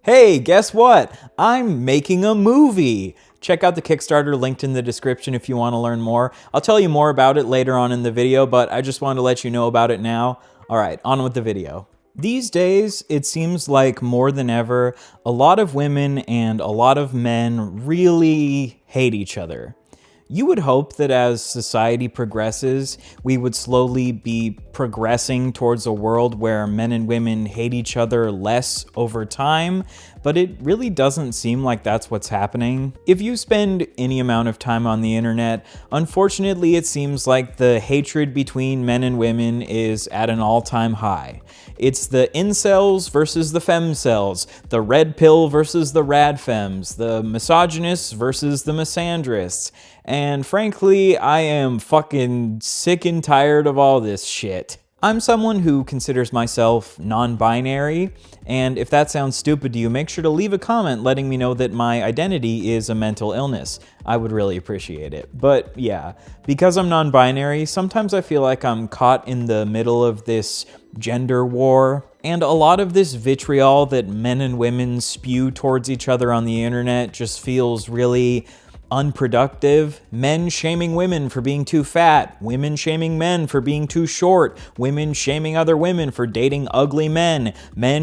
Hey, guess what? I'm making a movie! Check out the Kickstarter linked in the description if you want to learn more. I'll tell you more about it later on in the video, but I just wanted to let you know about it now. Alright, on with the video. These days, it seems like more than ever, a lot of women and a lot of men really hate each other. You would hope that as society progresses, we would slowly be progressing towards a world where men and women hate each other less over time, but it really doesn't seem like that's what's happening. If you spend any amount of time on the internet, unfortunately it seems like the hatred between men and women is at an all-time high. It's the incels versus the femcels, the red pill versus the radfems, the misogynists versus the misandrists. And frankly, I am fucking sick and tired of all this shit. I'm someone who considers myself non-binary, and if that sounds stupid to you, make sure to leave a comment letting me know that my identity is a mental illness. I would really appreciate it. But yeah, because I'm non-binary, sometimes I feel like I'm caught in the middle of this gender war, and a lot of this vitriol that men and women spew towards each other on the internet just feels really unproductive. Men shaming women for being too fat, women shaming men for being too short, women shaming other women for dating ugly men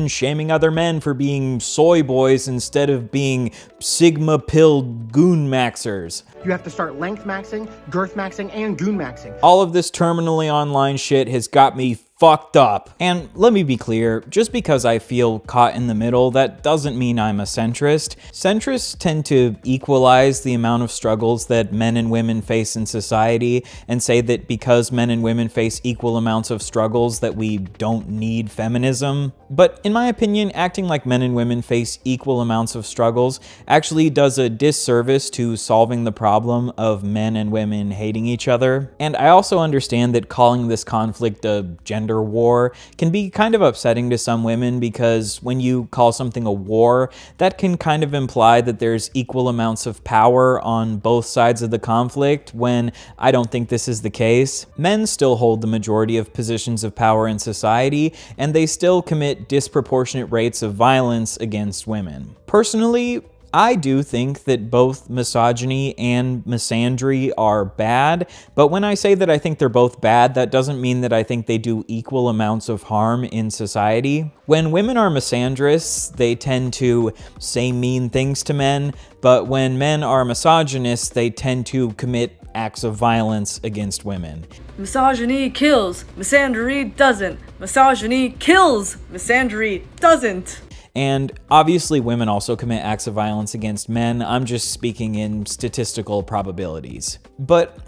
shaming other men for being soy boys instead of being sigma-pilled goon maxers. You have to start length maxing, girth maxing, and goon maxing. All of this terminally online shit has got me fucked up. And let me be clear, just because I feel caught in the middle, that doesn't mean I'm a centrist. Centrists tend to equalize the amount of struggles that men and women face in society and say that because men and women face equal amounts of struggles that we don't need feminism. But in my opinion, acting like men and women face equal amounts of struggles actually does a disservice to solving the problem of men and women hating each other. And I also understand that calling this conflict a gender war can be kind of upsetting to some women, because when you call something a war, that can kind of imply that there's equal amounts of power on both sides of the conflict, when I don't think this is the case. Men still hold the majority of positions of power in society, and they still commit disproportionate rates of violence against women. Personally, I do think that both misogyny and misandry are bad, but when I say that I think they're both bad, that doesn't mean that I think they do equal amounts of harm in society. When women are misandrists, they tend to say mean things to men, but when men are misogynists, they tend to commit acts of violence against women. Misogyny kills, misandry doesn't. Misogyny kills, misandry doesn't. And obviously women also commit acts of violence against men. I'm just speaking in statistical probabilities. But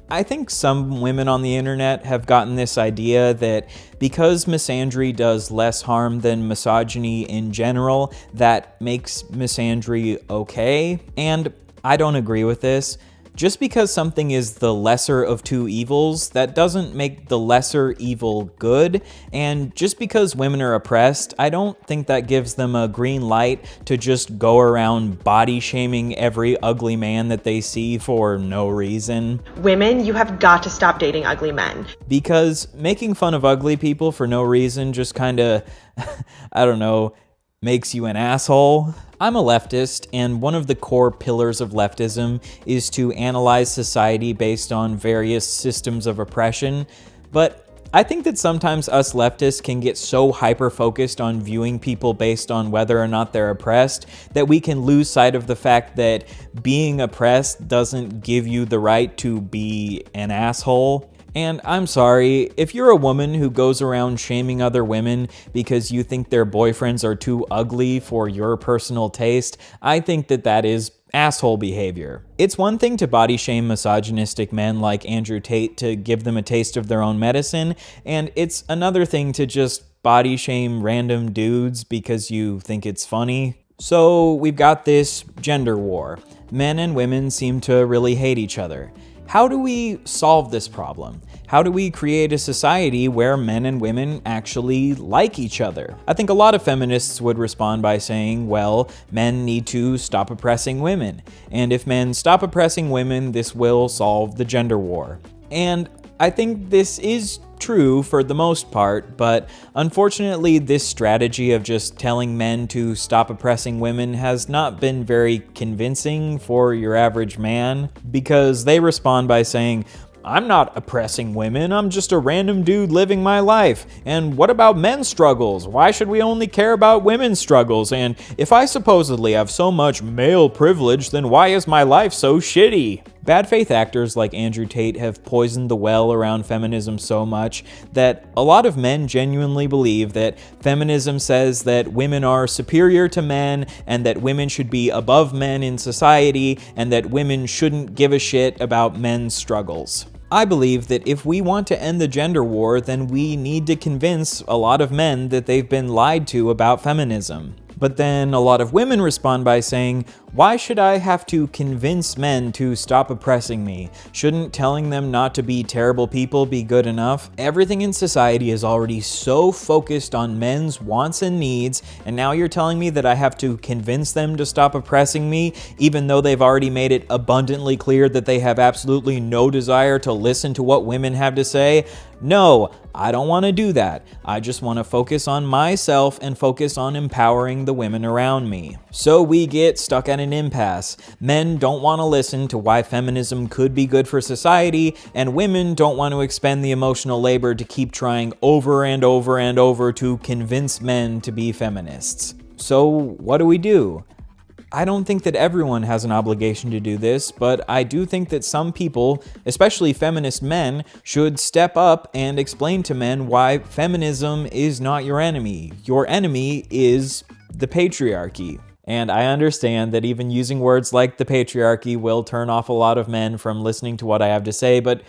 I think some women on the internet have gotten this idea that because misandry does less harm than misogyny in general, that makes misandry okay. And I don't agree with this. Just because something is the lesser of two evils, that doesn't make the lesser evil good. And just because women are oppressed, I don't think that gives them a green light to just go around body shaming every ugly man that they see for no reason. Women, you have got to stop dating ugly men. Because making fun of ugly people for no reason just kinda, I don't know, makes you an asshole. I'm a leftist, and one of the core pillars of leftism is to analyze society based on various systems of oppression, but I think that sometimes us leftists can get so hyper-focused on viewing people based on whether or not they're oppressed that we can lose sight of the fact that being oppressed doesn't give you the right to be an asshole. And I'm sorry, if you're a woman who goes around shaming other women because you think their boyfriends are too ugly for your personal taste, I think that that is asshole behavior. It's one thing to body shame misogynistic men like Andrew Tate to give them a taste of their own medicine, and it's another thing to just body shame random dudes because you think it's funny. So we've got this gender war. Men and women seem to really hate each other. How do we solve this problem? How do we create a society where men and women actually like each other? I think a lot of feminists would respond by saying, well, men need to stop oppressing women. And if men stop oppressing women, this will solve the gender war. And I think this is true for the most part, but unfortunately this strategy of just telling men to stop oppressing women has not been very convincing for your average man, because they respond by saying, "I'm not oppressing women, I'm just a random dude living my life. And what about men's struggles? Why should we only care about women's struggles? And if I supposedly have so much male privilege, then why is my life so shitty?" Bad faith actors like Andrew Tate have poisoned the well around feminism so much that a lot of men genuinely believe that feminism says that women are superior to men and that women should be above men in society and that women shouldn't give a shit about men's struggles. I believe that if we want to end the gender war, then we need to convince a lot of men that they've been lied to about feminism. But then a lot of women respond by saying, "Why should I have to convince men to stop oppressing me? Shouldn't telling them not to be terrible people be good enough?" Everything in society is already so focused on men's wants and needs, and now you're telling me that I have to convince them to stop oppressing me, even though they've already made it abundantly clear that they have absolutely no desire to listen to what women have to say? No, I don't want to do that. I just want to focus on myself and focus on empowering the women around me. So we get stuck at an impasse. Men don't want to listen to why feminism could be good for society, and women don't want to expend the emotional labor to keep trying over and over and over to convince men to be feminists. So what do we do? I don't think that everyone has an obligation to do this, but I do think that some people, especially feminist men, should step up and explain to men why feminism is not your enemy. Your enemy is the patriarchy. And I understand that even using words like the patriarchy will turn off a lot of men from listening to what I have to say, but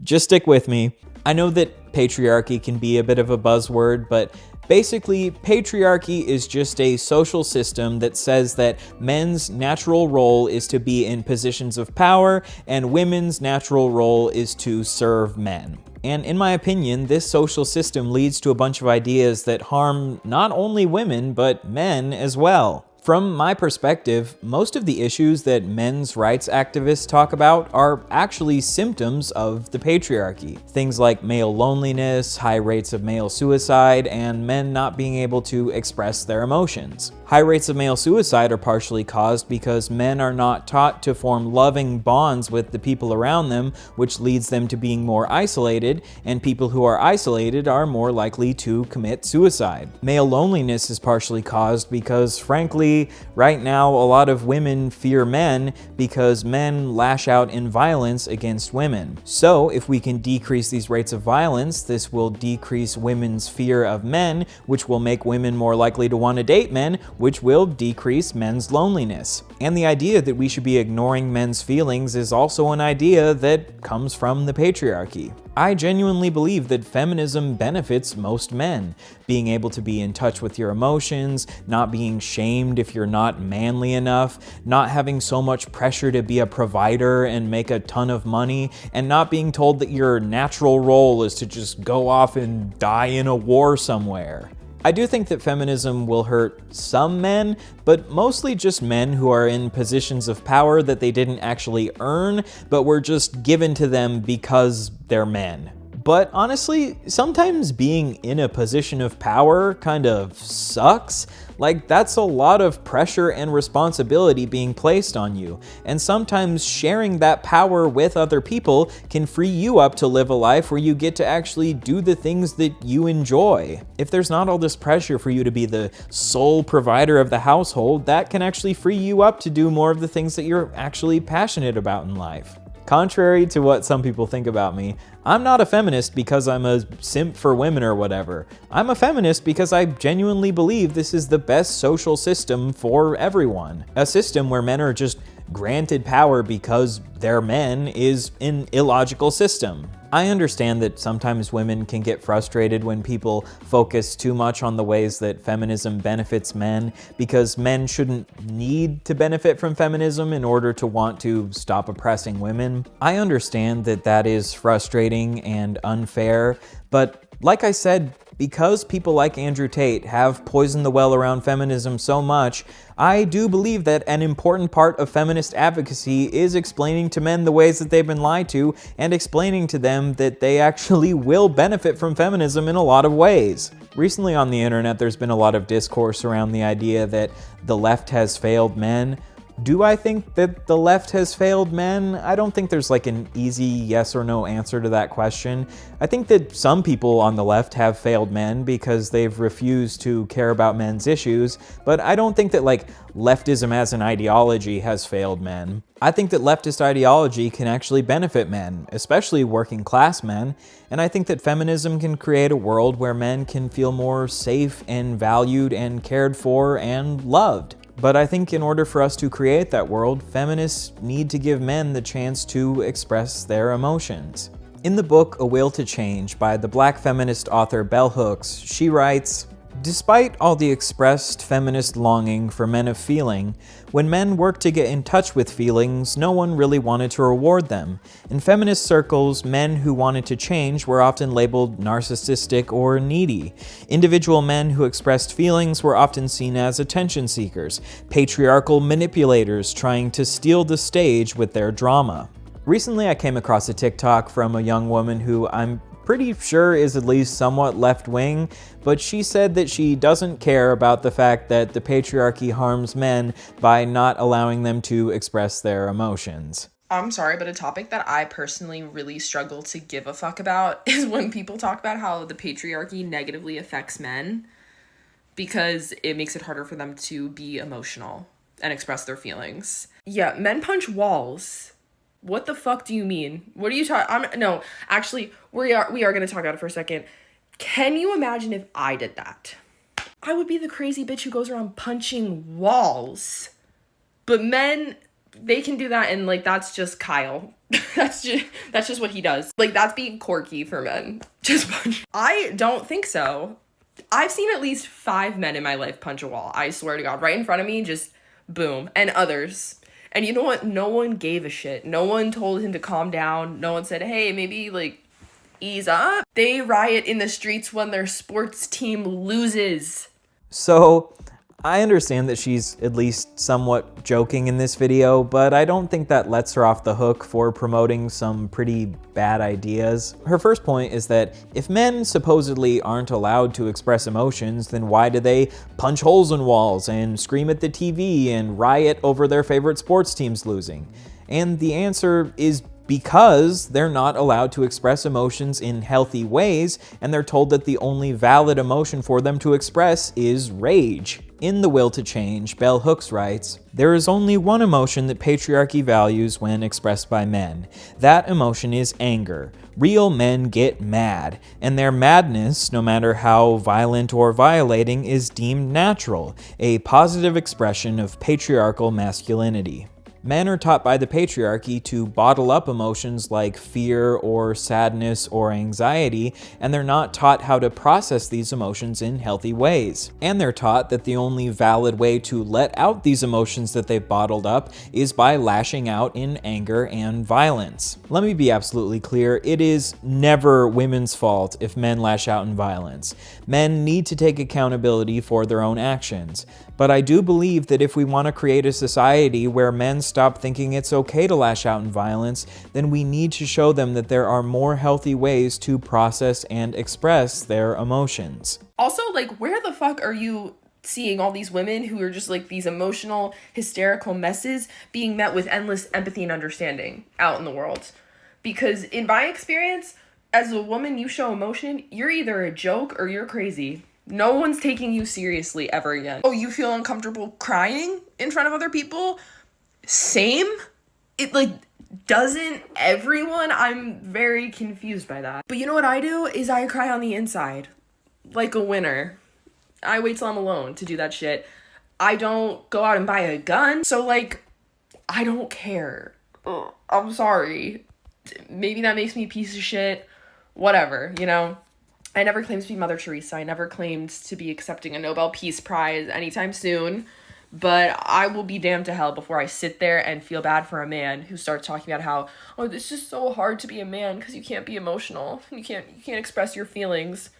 just stick with me. I know that patriarchy can be a bit of a buzzword, but basically, patriarchy is just a social system that says that men's natural role is to be in positions of power and women's natural role is to serve men. And in my opinion, this social system leads to a bunch of ideas that harm not only women, but men as well. From my perspective, most of the issues that men's rights activists talk about are actually symptoms of the patriarchy. Things like male loneliness, high rates of male suicide, and men not being able to express their emotions. High rates of male suicide are partially caused because men are not taught to form loving bonds with the people around them, which leads them to being more isolated, and people who are isolated are more likely to commit suicide. Male loneliness is partially caused because, frankly, right now a lot of women fear men because men lash out in violence against women. So if we can decrease these rates of violence, this will decrease women's fear of men, which will make women more likely to want to date men, which will decrease men's loneliness. And the idea that we should be ignoring men's feelings is also an idea that comes from the patriarchy. I genuinely believe that feminism benefits most men. Being able to be in touch with your emotions, not being shamed if you're not manly enough, not having so much pressure to be a provider and make a ton of money, and not being told that your natural role is to just go off and die in a war somewhere. I do think that feminism will hurt some men, but mostly just men who are in positions of power that they didn't actually earn, but were just given to them because they're men. But honestly, sometimes being in a position of power kind of sucks. Like, that's a lot of pressure and responsibility being placed on you. And sometimes sharing that power with other people can free you up to live a life where you get to actually do the things that you enjoy. If there's not all this pressure for you to be the sole provider of the household, that can actually free you up to do more of the things that you're actually passionate about in life. Contrary to what some people think about me, I'm not a feminist because I'm a simp for women or whatever. I'm a feminist because I genuinely believe this is the best social system for everyone. A system where men are just granted power because they're men is an illogical system. I understand that sometimes women can get frustrated when people focus too much on the ways that feminism benefits men, because men shouldn't need to benefit from feminism in order to want to stop oppressing women. I understand that that is frustrating and unfair, but like I said, Because people like Andrew Tate have poisoned the well around feminism so much, I do believe that an important part of feminist advocacy is explaining to men the ways that they've been lied to and explaining to them that they actually will benefit from feminism in a lot of ways. Recently on the internet, there's been a lot of discourse around the idea that the left has failed men. Do I think that the left has failed men? I don't think there's like an easy yes or no answer to that question. I think that some people on the left have failed men because they've refused to care about men's issues, but I don't think that like leftism as an ideology has failed men. I think that leftist ideology can actually benefit men, especially working class men, and I think that feminism can create a world where men can feel more safe and valued and cared for and loved. But I think in order for us to create that world, feminists need to give men the chance to express their emotions. In the book A Will to Change by the Black feminist author Bell Hooks, she writes, "Despite all the expressed feminist longing for men of feeling, when men worked to get in touch with feelings, no one really wanted to reward them. In feminist circles, men who wanted to change were often labeled narcissistic or needy. Individual men who expressed feelings were often seen as attention seekers, patriarchal manipulators trying to steal the stage with their drama." Recently, I came across a TikTok from a young woman who I'm pretty sure is at least somewhat left-wing, but she said that she doesn't care about the fact that the patriarchy harms men by not allowing them to express their emotions. I'm sorry, but a topic that I personally really struggle to give a fuck about is when people talk about how the patriarchy negatively affects men because it makes it harder for them to be emotional and express their feelings. Yeah, men punch walls. What the fuck do you mean? What are you talking? No, actually, we are going to talk about it for a second. Can you imagine if I did that? I would be the crazy bitch who goes around punching walls. But men, they can do that, and like that's just Kyle. that's just what he does. Like that's being quirky for men. Just punch. I don't think so. I've seen at least 5 men in my life punch a wall. I swear to God, right in front of me, just boom, and others. And you know what? No one gave a shit. No one told him to calm down. No one said, hey, maybe, like, ease up. They riot in the streets when their sports team loses. So, I understand that she's at least somewhat joking in this video, but I don't think that lets her off the hook for promoting some pretty bad ideas. Her first point is that if men supposedly aren't allowed to express emotions, then why do they punch holes in walls and scream at the TV and riot over their favorite sports teams losing? And the answer is because they're not allowed to express emotions in healthy ways, and they're told that the only valid emotion for them to express is rage. In The Will to Change, Bell Hooks writes, "There is only one emotion that patriarchy values when expressed by men. That emotion is anger. Real men get mad, and their madness, no matter how violent or violating, is deemed natural, a positive expression of patriarchal masculinity." Men are taught by the patriarchy to bottle up emotions like fear or sadness or anxiety, and they're not taught how to process these emotions in healthy ways. And they're taught that the only valid way to let out these emotions that they've bottled up is by lashing out in anger and violence. Let me be absolutely clear, it is never women's fault if men lash out in violence. Men need to take accountability for their own actions. But I do believe that if we want to create a society where men stop thinking it's okay to lash out in violence, then we need to show them that there are more healthy ways to process and express their emotions. Also, like, where the fuck are you seeing all these women who are just like these emotional, hysterical messes being met with endless empathy and understanding out in the world? Because in my experience, as a woman, you show emotion, you're either a joke or you're crazy. No one's taking you seriously ever again. Oh, you feel uncomfortable crying in front of other people? Same? It, like, doesn't everyone? I'm very confused by that. But you know what I do? Is I cry on the inside. Like a winner. I wait till I'm alone to do that shit. I don't go out and buy a gun. So, like, I don't care. Ugh, I'm sorry. Maybe that makes me a piece of shit. Whatever, you know? I never claimed to be Mother Teresa. I never claimed to be accepting a Nobel Peace Prize anytime soon. But I will be damned to hell before I sit there and feel bad for a man who starts talking about how, oh, this is so hard to be a man because you can't be emotional. You can't express your feelings.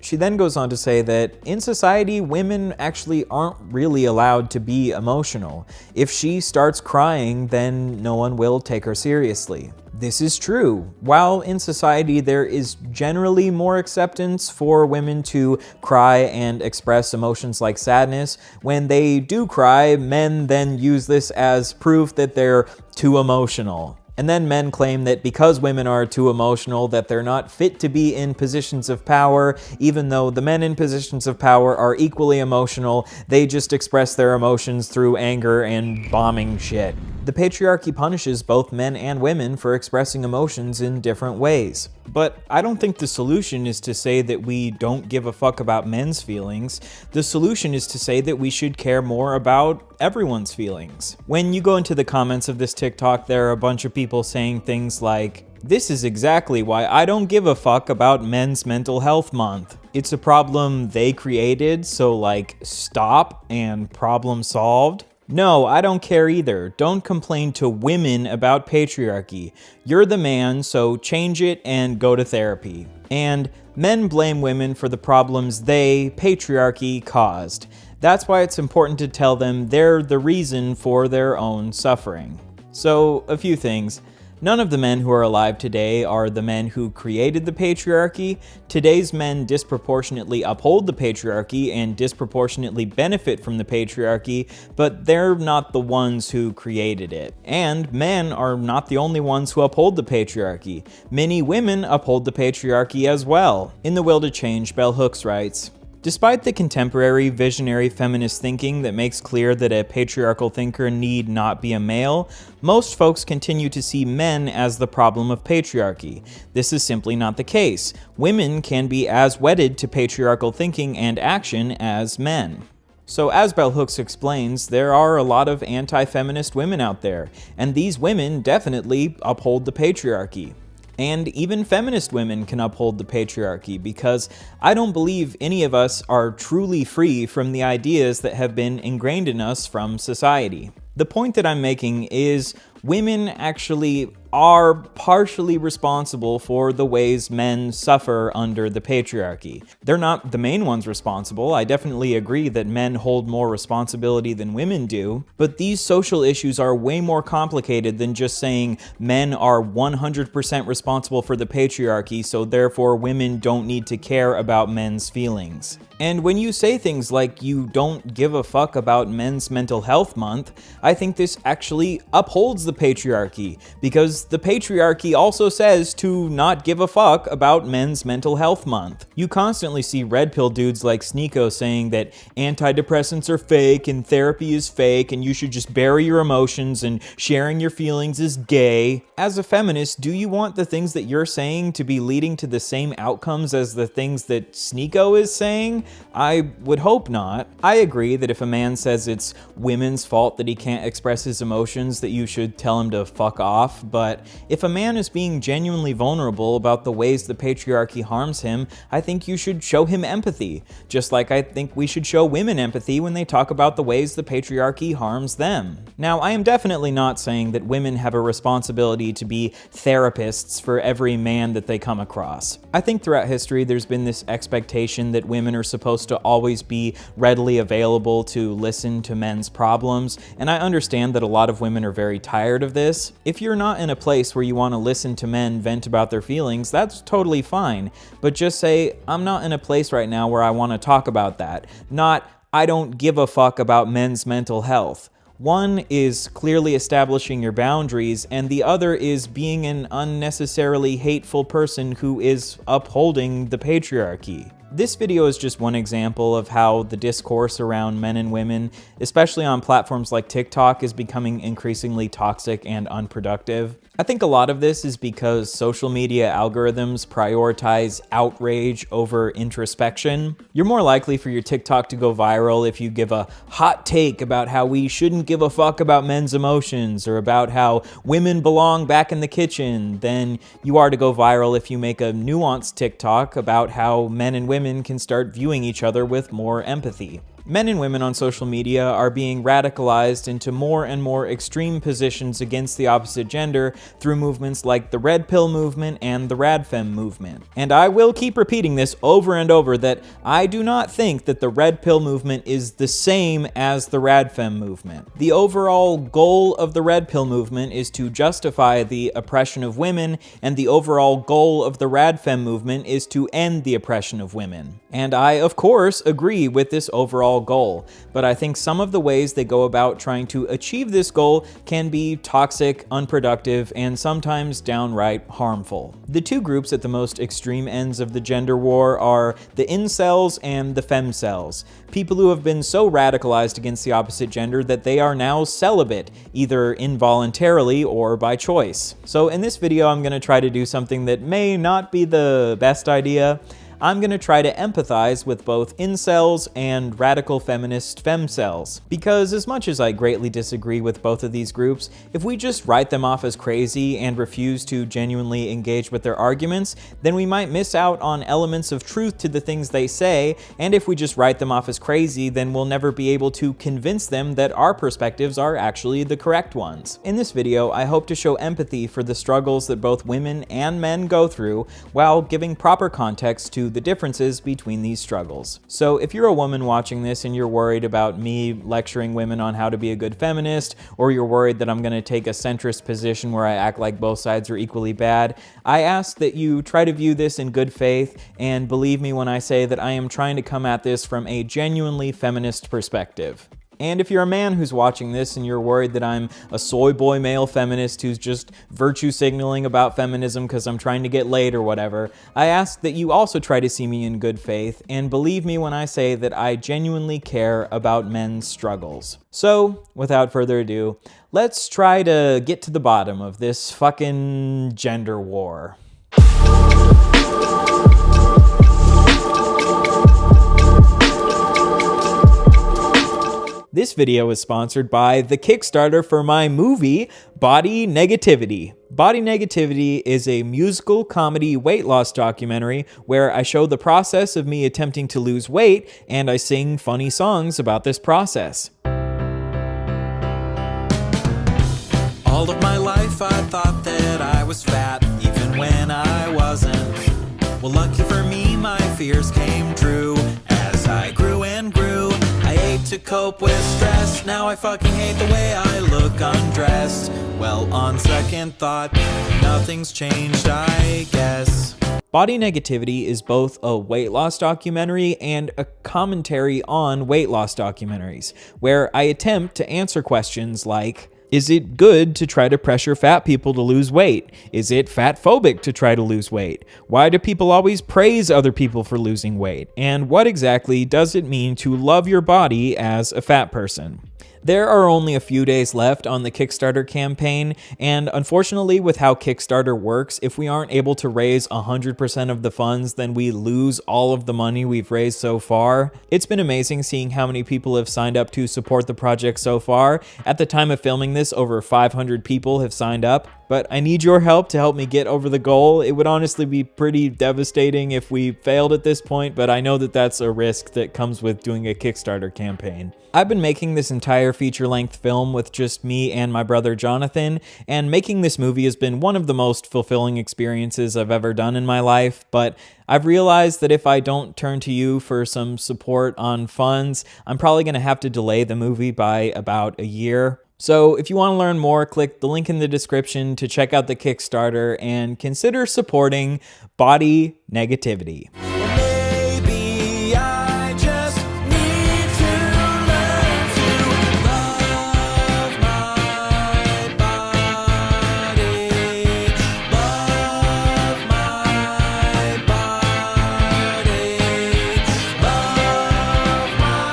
She then goes on to say that in society, women actually aren't really allowed to be emotional. If she starts crying, then no one will take her seriously. This is true. While in society there is generally more acceptance for women to cry and express emotions like sadness, when they do cry, men then use this as proof that they're too emotional. And then men claim that because women are too emotional, that they're not fit to be in positions of power, even though the men in positions of power are equally emotional. They just express their emotions through anger and bombing shit. The patriarchy punishes both men and women for expressing emotions in different ways. But I don't think the solution is to say that we don't give a fuck about men's feelings. The solution is to say that we should care more about everyone's feelings. When you go into the comments of this TikTok, there are a bunch of people saying things like, "This is exactly why I don't give a fuck about Men's Mental Health Month. It's a problem they created, so like, stop and problem solved." No, I don't care either. Don't complain to women about patriarchy. You're the man, so change it and go to therapy. And men blame women for the problems they, patriarchy, caused. That's why it's important to tell them they're the reason for their own suffering. So, a few things. None of the men who are alive today are the men who created the patriarchy. Today's men disproportionately uphold the patriarchy and disproportionately benefit from the patriarchy, but they're not the ones who created it. And men are not the only ones who uphold the patriarchy. Many women uphold the patriarchy as well. In The Will to Change, Bell Hooks writes, "Despite the contemporary visionary feminist thinking that makes clear that a patriarchal thinker need not be a male, most folks continue to see men as the problem of patriarchy. This is simply not the case. Women can be as wedded to patriarchal thinking and action as men." So as Bell Hooks explains, there are a lot of anti-feminist women out there, and these women definitely uphold the patriarchy. And even feminist women can uphold the patriarchy, because I don't believe any of us are truly free from the ideas that have been ingrained in us from society. The point that I'm making is women actually are partially responsible for the ways men suffer under the patriarchy. They're not the main ones responsible. I definitely agree that men hold more responsibility than women do, but these social issues are way more complicated than just saying men are 100% responsible for the patriarchy, so therefore women don't need to care about men's feelings. And when you say things like you don't give a fuck about Men's Mental Health Month, I think this actually upholds the patriarchy, because the patriarchy also says to not give a fuck about Men's Mental Health Month. You constantly see red pill dudes like Sneeko saying that antidepressants are fake and therapy is fake and you should just bury your emotions and sharing your feelings is gay. As a feminist, do you want the things that you're saying to be leading to the same outcomes as the things that Sneeko is saying? I would hope not. I agree that if a man says it's women's fault that he can't express his emotions, that you should tell him to fuck off, but if a man is being genuinely vulnerable about the ways the patriarchy harms him, I think you should show him empathy, just like I think we should show women empathy when they talk about the ways the patriarchy harms them. Now, I am definitely not saying that women have a responsibility to be therapists for every man that they come across. I think throughout history there's been this expectation that women are supposed to always be readily available to listen to men's problems, and I understand that a lot of women are very tired of this. If you're not in a place where you want to listen to men vent about their feelings, that's totally fine, but just say, I'm not in a place right now where I want to talk about that, not I don't give a fuck about men's mental health. One is clearly establishing your boundaries, and the other is being an unnecessarily hateful person who is upholding the patriarchy. This video is just one example of how the discourse around men and women, especially on platforms like TikTok, is becoming increasingly toxic and unproductive. I think a lot of this is because social media algorithms prioritize outrage over introspection. You're more likely for your TikTok to go viral if you give a hot take about how we shouldn't give a fuck about men's emotions or about how women belong back in the kitchen than you are to go viral if you make a nuanced TikTok about how men and women can start viewing each other with more empathy. Men and women on social media are being radicalized into more and more extreme positions against the opposite gender through movements like the Red Pill movement and the RadFem movement. And I will keep repeating this over and over that I do not think that the Red Pill movement is the same as the RadFem movement. The overall goal of the Red Pill movement is to justify the oppression of women, and the overall goal of the RadFem movement is to end the oppression of women. And I, of course, agree with this overall goal, but I think some of the ways they go about trying to achieve this goal can be toxic, unproductive, and sometimes downright harmful. The two groups at the most extreme ends of the gender war are the incels and the femcels, people who have been so radicalized against the opposite gender that they are now celibate, either involuntarily or by choice. So in this video, I'm going to try to do something that may not be the best idea. I'm going to try to empathize with both incels and radical feminist femcels. Because as much as I greatly disagree with both of these groups, if we just write them off as crazy and refuse to genuinely engage with their arguments, then we might miss out on elements of truth to the things they say, and if we just write them off as crazy, then we'll never be able to convince them that our perspectives are actually the correct ones. In this video, I hope to show empathy for the struggles that both women and men go through, while giving proper context to the differences between these struggles. So if you're a woman watching this and you're worried about me lecturing women on how to be a good feminist, or you're worried that I'm going to take a centrist position where I act like both sides are equally bad, I ask that you try to view this in good faith and believe me when I say that I am trying to come at this from a genuinely feminist perspective. And if you're a man who's watching this and you're worried that I'm a soy boy male feminist who's just virtue signaling about feminism because I'm trying to get laid or whatever, I ask that you also try to see me in good faith and believe me when I say that I genuinely care about men's struggles. So, without further ado, let's try to get to the bottom of this fucking gender war. This video is sponsored by the Kickstarter for my movie, Body Negativity. Body Negativity is a musical comedy weight loss documentary where I show the process of me attempting to lose weight and I sing funny songs about this process. All of my life I thought that I was fat, even when I wasn't. Well, lucky for me, my fears came true as I grew and grew. I ate to cope with stress, now I fucking hate the way I look undressed. Well, on second thought, nothing's changed, I guess. Body Negativity is both a weight loss documentary and a commentary on weight loss documentaries, where I attempt to answer questions like, is it good to try to pressure fat people to lose weight? Is it fat-phobic to try to lose weight? Why do people always praise other people for losing weight? And what exactly does it mean to love your body as a fat person? There are only a few days left on the Kickstarter campaign, and unfortunately with how Kickstarter works, if we aren't able to raise 100% of the funds, then we lose all of the money we've raised so far. It's been amazing seeing how many people have signed up to support the project so far. At the time of filming this, over 500 people have signed up. But I need your help to help me get over the goal. It would honestly be pretty devastating if we failed at this point, but I know that that's a risk that comes with doing a Kickstarter campaign. I've been making this entire feature-length film with just me and my brother Jonathan, and making this movie has been one of the most fulfilling experiences I've ever done in my life, but I've realized that if I don't turn to you for some support on funds, I'm probably going to have to delay the movie by about a year. So if you want to learn more, click the link in the description to check out the Kickstarter and consider supporting Body Negativity. Maybe I just need to learn to love my body, love my body, love my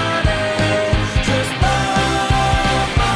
body, just love my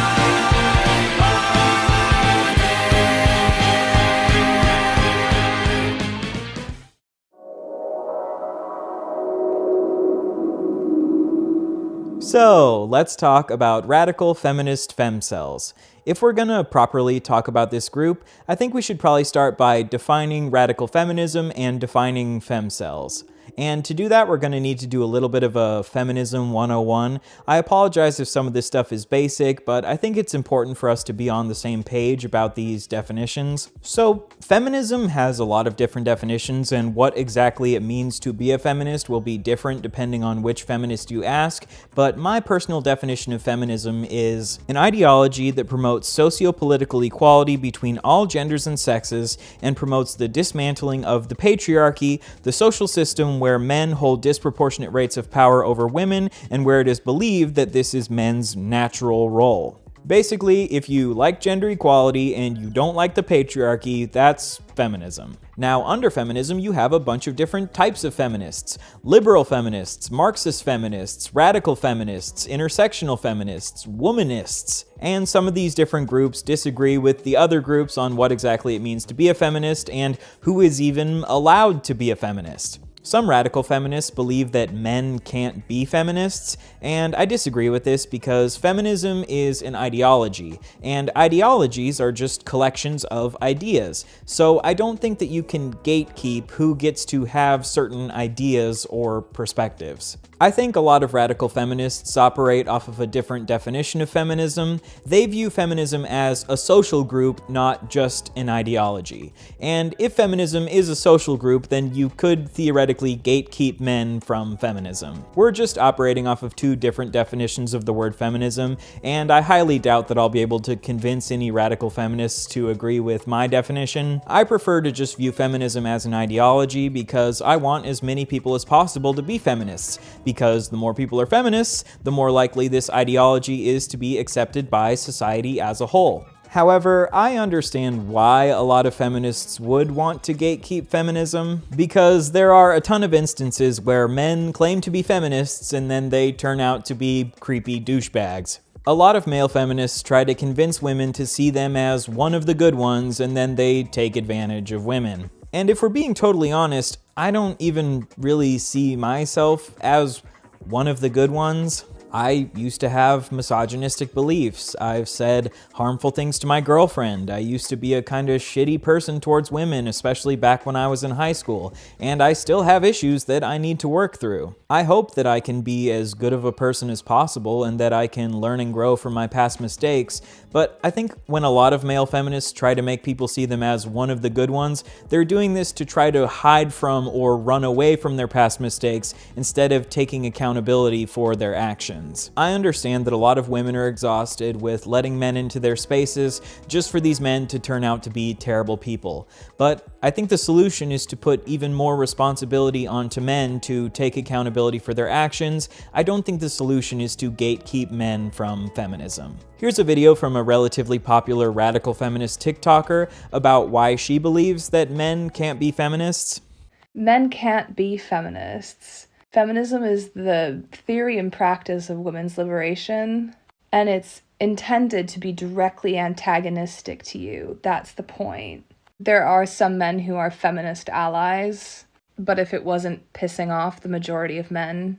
So let's talk about radical feminist femcels. If we're gonna properly talk about this group, I think we should probably start by defining radical feminism and defining femcels. And to do that, we're going to need to do a little bit of a Feminism 101. I apologize if some of this stuff is basic, but I think it's important for us to be on the same page about these definitions. So, feminism has a lot of different definitions, and what exactly it means to be a feminist will be different depending on which feminist you ask, but my personal definition of feminism is an ideology that promotes socio-political equality between all genders and sexes and promotes the dismantling of the patriarchy, the social system where men hold disproportionate rates of power over women and where it is believed that this is men's natural role. Basically, if you like gender equality and you don't like the patriarchy, that's feminism. Now, under feminism, you have a bunch of different types of feminists. Liberal feminists, Marxist feminists, radical feminists, intersectional feminists, womanists. And some of these different groups disagree with the other groups on what exactly it means to be a feminist and who is even allowed to be a feminist. Some radical feminists believe that men can't be feminists, and I disagree with this because feminism is an ideology, and ideologies are just collections of ideas. So I don't think that you can gatekeep who gets to have certain ideas or perspectives. I think a lot of radical feminists operate off of a different definition of feminism. They view feminism as a social group, not just an ideology. And if feminism is a social group, then you could theoretically gatekeep men from feminism. We're just operating off of two different definitions of the word feminism, and I highly doubt that I'll be able to convince any radical feminists to agree with my definition. I prefer to just view feminism as an ideology because I want as many people as possible to be feminists, because the more people are feminists, the more likely this ideology is to be accepted by society as a whole. However, I understand why a lot of feminists would want to gatekeep feminism, because there are a ton of instances where men claim to be feminists and then they turn out to be creepy douchebags. A lot of male feminists try to convince women to see them as one of the good ones, and then they take advantage of women. And if we're being totally honest, I don't even really see myself as one of the good ones. I used to have misogynistic beliefs. I've said harmful things to my girlfriend. I used to be a kind of shitty person towards women, especially back when I was in high school, and I still have issues that I need to work through. I hope that I can be as good of a person as possible and that I can learn and grow from my past mistakes, but I think when a lot of male feminists try to make people see them as one of the good ones, they're doing this to try to hide from or run away from their past mistakes instead of taking accountability for their actions. I understand that a lot of women are exhausted with letting men into their spaces just for these men to turn out to be terrible people, but I think the solution is to put even more responsibility onto men to take accountability for their actions. I don't think the solution is to gatekeep men from feminism. Here's a video from a relatively popular radical feminist TikToker about why she believes that men can't be feminists. Men can't be feminists. Feminism is the theory and practice of women's liberation, and it's intended to be directly antagonistic to you. That's the point. There are some men who are feminist allies, but if it wasn't pissing off the majority of men,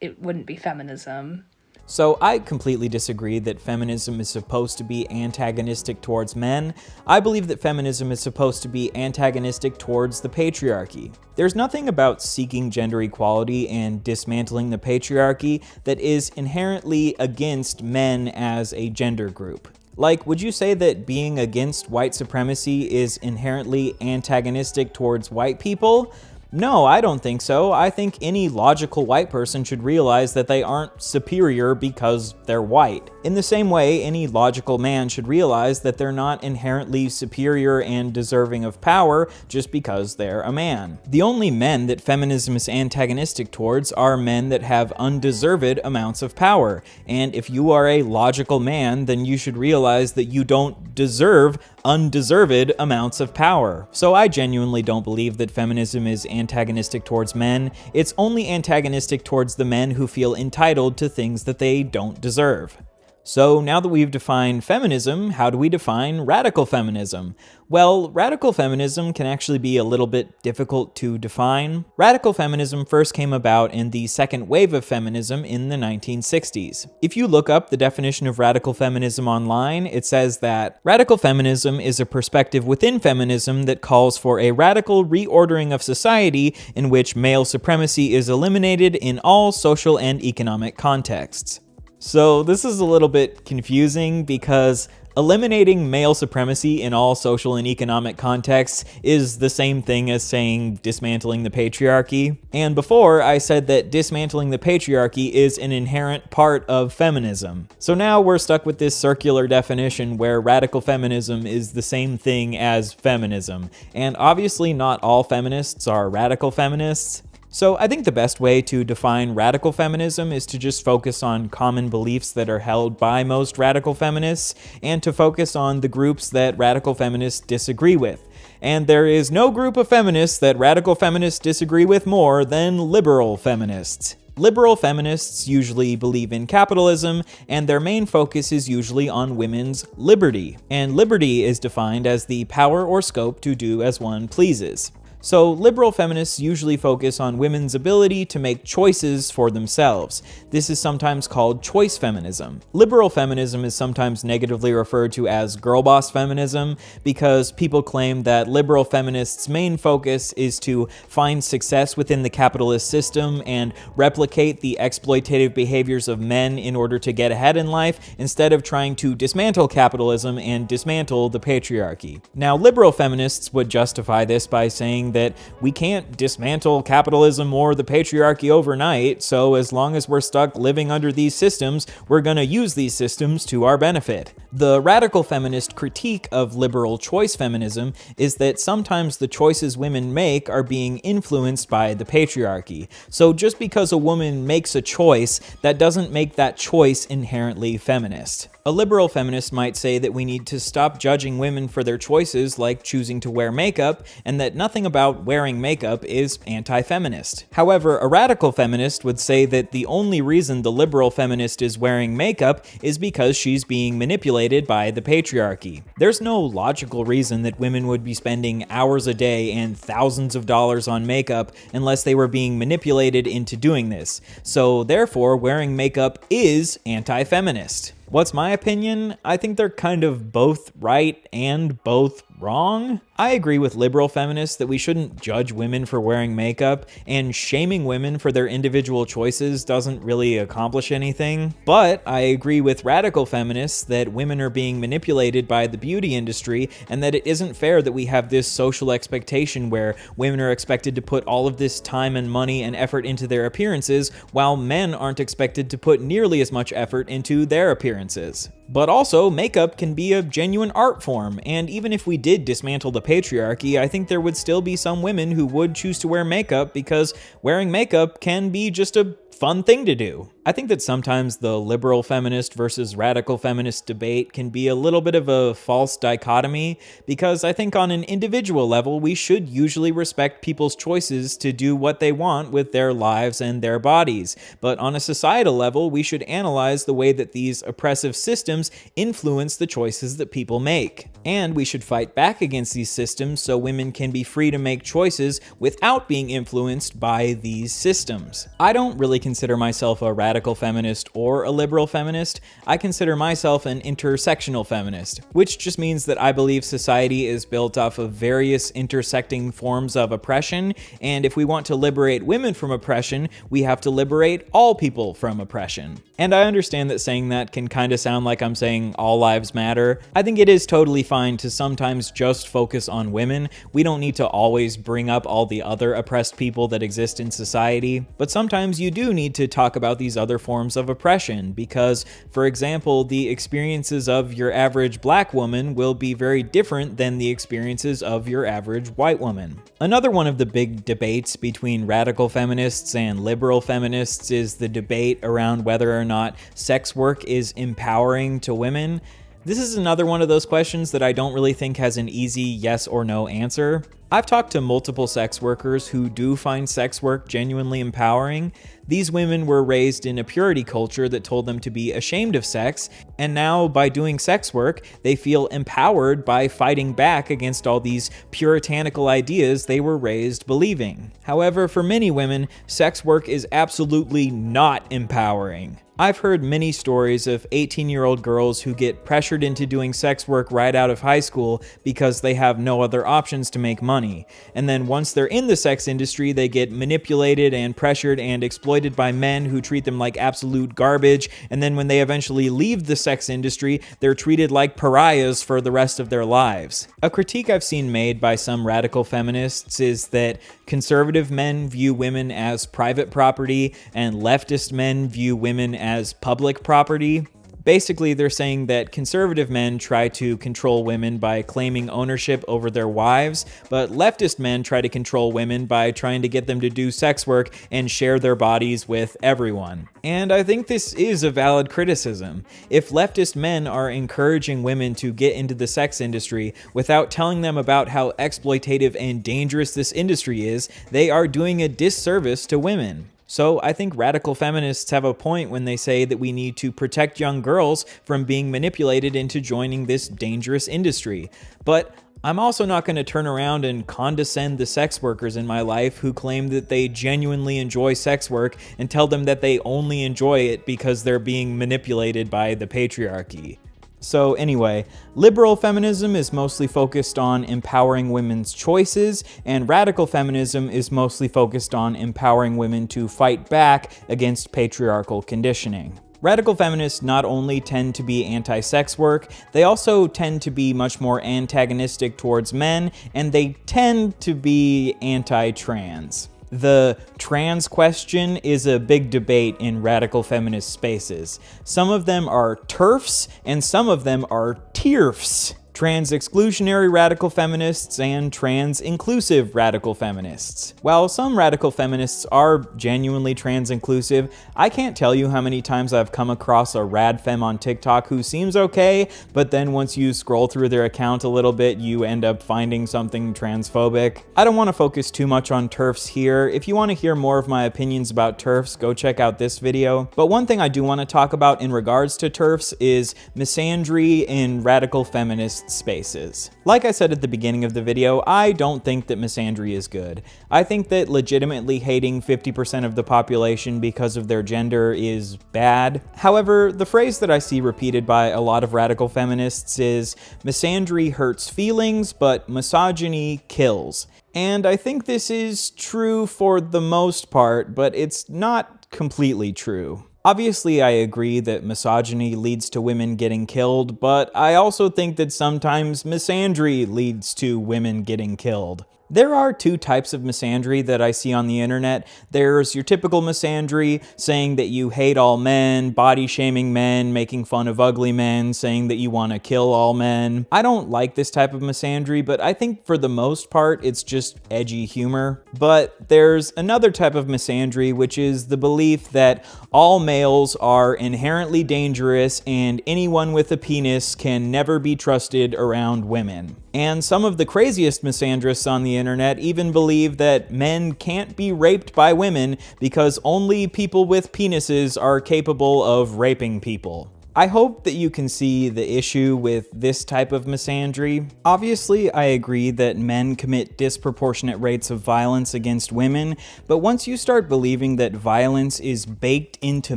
it wouldn't be feminism. So I completely disagree that feminism is supposed to be antagonistic towards men. I believe that feminism is supposed to be antagonistic towards the patriarchy. There's nothing about seeking gender equality and dismantling the patriarchy that is inherently against men as a gender group. Like, would you say that being against white supremacy is inherently antagonistic towards white people? No, I don't think so. I think any logical white person should realize that they aren't superior because they're white. In the same way, any logical man should realize that they're not inherently superior and deserving of power just because they're a man. The only men that feminism is antagonistic towards are men that have undeserved amounts of power. And if you are a logical man, then you should realize that you don't deserve undeserved amounts of power. So I genuinely don't believe that feminism is antagonistic towards men. It's only antagonistic towards the men who feel entitled to things that they don't deserve. So now that we've defined feminism, how do we define radical feminism? Well, radical feminism can actually be a little bit difficult to define. Radical feminism first came about in the second wave of feminism in the 1960s. If you look up the definition of radical feminism online, it says that radical feminism is a perspective within feminism that calls for a radical reordering of society in which male supremacy is eliminated in all social and economic contexts. So this is a little bit confusing because eliminating male supremacy in all social and economic contexts is the same thing as saying dismantling the patriarchy. And before, I said that dismantling the patriarchy is an inherent part of feminism. So now we're stuck with this circular definition where radical feminism is the same thing as feminism. And obviously not all feminists are radical feminists. So I think the best way to define radical feminism is to just focus on common beliefs that are held by most radical feminists and to focus on the groups that radical feminists disagree with. And there is no group of feminists that radical feminists disagree with more than liberal feminists. Liberal feminists usually believe in capitalism, and their main focus is usually on women's liberty. And liberty is defined as the power or scope to do as one pleases. So liberal feminists usually focus on women's ability to make choices for themselves. This is sometimes called choice feminism. Liberal feminism is sometimes negatively referred to as girl boss feminism because people claim that liberal feminists' main focus is to find success within the capitalist system and replicate the exploitative behaviors of men in order to get ahead in life instead of trying to dismantle capitalism and dismantle the patriarchy. Now, liberal feminists would justify this by saying that we can't dismantle capitalism or the patriarchy overnight, so as long as we're stuck living under these systems, we're gonna use these systems to our benefit. The radical feminist critique of liberal choice feminism is that sometimes the choices women make are being influenced by the patriarchy. So just because a woman makes a choice, that doesn't make that choice inherently feminist. A liberal feminist might say that we need to stop judging women for their choices like choosing to wear makeup, and that nothing about wearing makeup is anti-feminist. However, a radical feminist would say that the only reason the liberal feminist is wearing makeup is because she's being manipulated by the patriarchy. There's no logical reason that women would be spending hours a day and thousands of dollars on makeup unless they were being manipulated into doing this. So therefore, wearing makeup is anti-feminist. What's my opinion? I think they're kind of both right and both wrong. I agree with liberal feminists that we shouldn't judge women for wearing makeup, and shaming women for their individual choices doesn't really accomplish anything. But I agree with radical feminists that women are being manipulated by the beauty industry, and that it isn't fair that we have this social expectation where women are expected to put all of this time and money and effort into their appearances, while men aren't expected to put nearly as much effort into their appearances. But also, makeup can be a genuine art form, and even if we did dismantle the patriarchy, I think there would still be some women who would choose to wear makeup because wearing makeup can be just a fun thing to do. I think that sometimes the liberal feminist versus radical feminist debate can be a little bit of a false dichotomy, because I think on an individual level, we should usually respect people's choices to do what they want with their lives and their bodies. But on a societal level, we should analyze the way that these oppressive systems influence the choices that people make. And we should fight back against these systems so women can be free to make choices without being influenced by these systems. I don't really consider myself a radical feminist or a liberal feminist. I consider myself an intersectional feminist, which just means that I believe society is built off of various intersecting forms of oppression, and if we want to liberate women from oppression, we have to liberate all people from oppression. And I understand that saying that can kind of sound like I'm saying all lives matter. I think it is totally fine to sometimes just focus on women. We don't need to always bring up all the other oppressed people that exist in society, but sometimes you do need to talk about these other forms of oppression because, for example, the experiences of your average black woman will be very different than the experiences of your average white woman. Another one of the big debates between radical feminists and liberal feminists is the debate around whether or not sex work is empowering to women. This is another one of those questions that I don't really think has an easy yes or no answer. I've talked to multiple sex workers who do find sex work genuinely empowering. These women were raised in a purity culture that told them to be ashamed of sex, and now by doing sex work, they feel empowered by fighting back against all these puritanical ideas they were raised believing. However, for many women, sex work is absolutely not empowering. I've heard many stories of 18-year-old girls who get pressured into doing sex work right out of high school because they have no other options to make money. And then once they're in the sex industry, they get manipulated and pressured and exploited by men who treat them like absolute garbage. And then when they eventually leave the sex industry, they're treated like pariahs for the rest of their lives. A critique I've seen made by some radical feminists is that conservative men view women as private property and leftist men view women as public property. Basically, they're saying that conservative men try to control women by claiming ownership over their wives, but leftist men try to control women by trying to get them to do sex work and share their bodies with everyone. And I think this is a valid criticism. If leftist men are encouraging women to get into the sex industry without telling them about how exploitative and dangerous this industry is, they are doing a disservice to women. So I think radical feminists have a point when they say that we need to protect young girls from being manipulated into joining this dangerous industry. But I'm also not going to turn around and condescend the sex workers in my life who claim that they genuinely enjoy sex work and tell them that they only enjoy it because they're being manipulated by the patriarchy. So anyway, liberal feminism is mostly focused on empowering women's choices, and radical feminism is mostly focused on empowering women to fight back against patriarchal conditioning. Radical feminists not only tend to be anti-sex work, they also tend to be much more antagonistic towards men, and they tend to be anti-trans. The trans question is a big debate in radical feminist spaces. Some of them are TERFs and some of them are TERFs. Trans exclusionary radical feminists and trans inclusive radical feminists. While some radical feminists are genuinely trans inclusive, I can't tell you how many times I've come across a rad femme on TikTok who seems okay, but then once you scroll through their account a little bit, you end up finding something transphobic. I don't want to focus too much on TERFs here. If you want to hear more of my opinions about TERFs, go check out this video. But one thing I do want to talk about in regards to TERFs is misandry in radical feminist spaces. Like I said at the beginning of the video, I don't think that misandry is good. I think that legitimately hating 50% of the population because of their gender is bad. However, the phrase that I see repeated by a lot of radical feminists is misandry hurts feelings, but misogyny kills. And I think this is true for the most part, but it's not completely true. Obviously, I agree that misogyny leads to women getting killed, but I also think that sometimes misandry leads to women getting killed. There are two types of misandry that I see on the internet. There's your typical misandry, saying that you hate all men, body shaming men, making fun of ugly men, saying that you want to kill all men. I don't like this type of misandry, but I think for the most part, it's just edgy humor. But there's another type of misandry, which is the belief that all males are inherently dangerous and anyone with a penis can never be trusted around women. And some of the craziest misandrists on the internet even believe that men can't be raped by women because only people with penises are capable of raping people. I hope that you can see the issue with this type of misandry. Obviously, I agree that men commit disproportionate rates of violence against women, but once you start believing that violence is baked into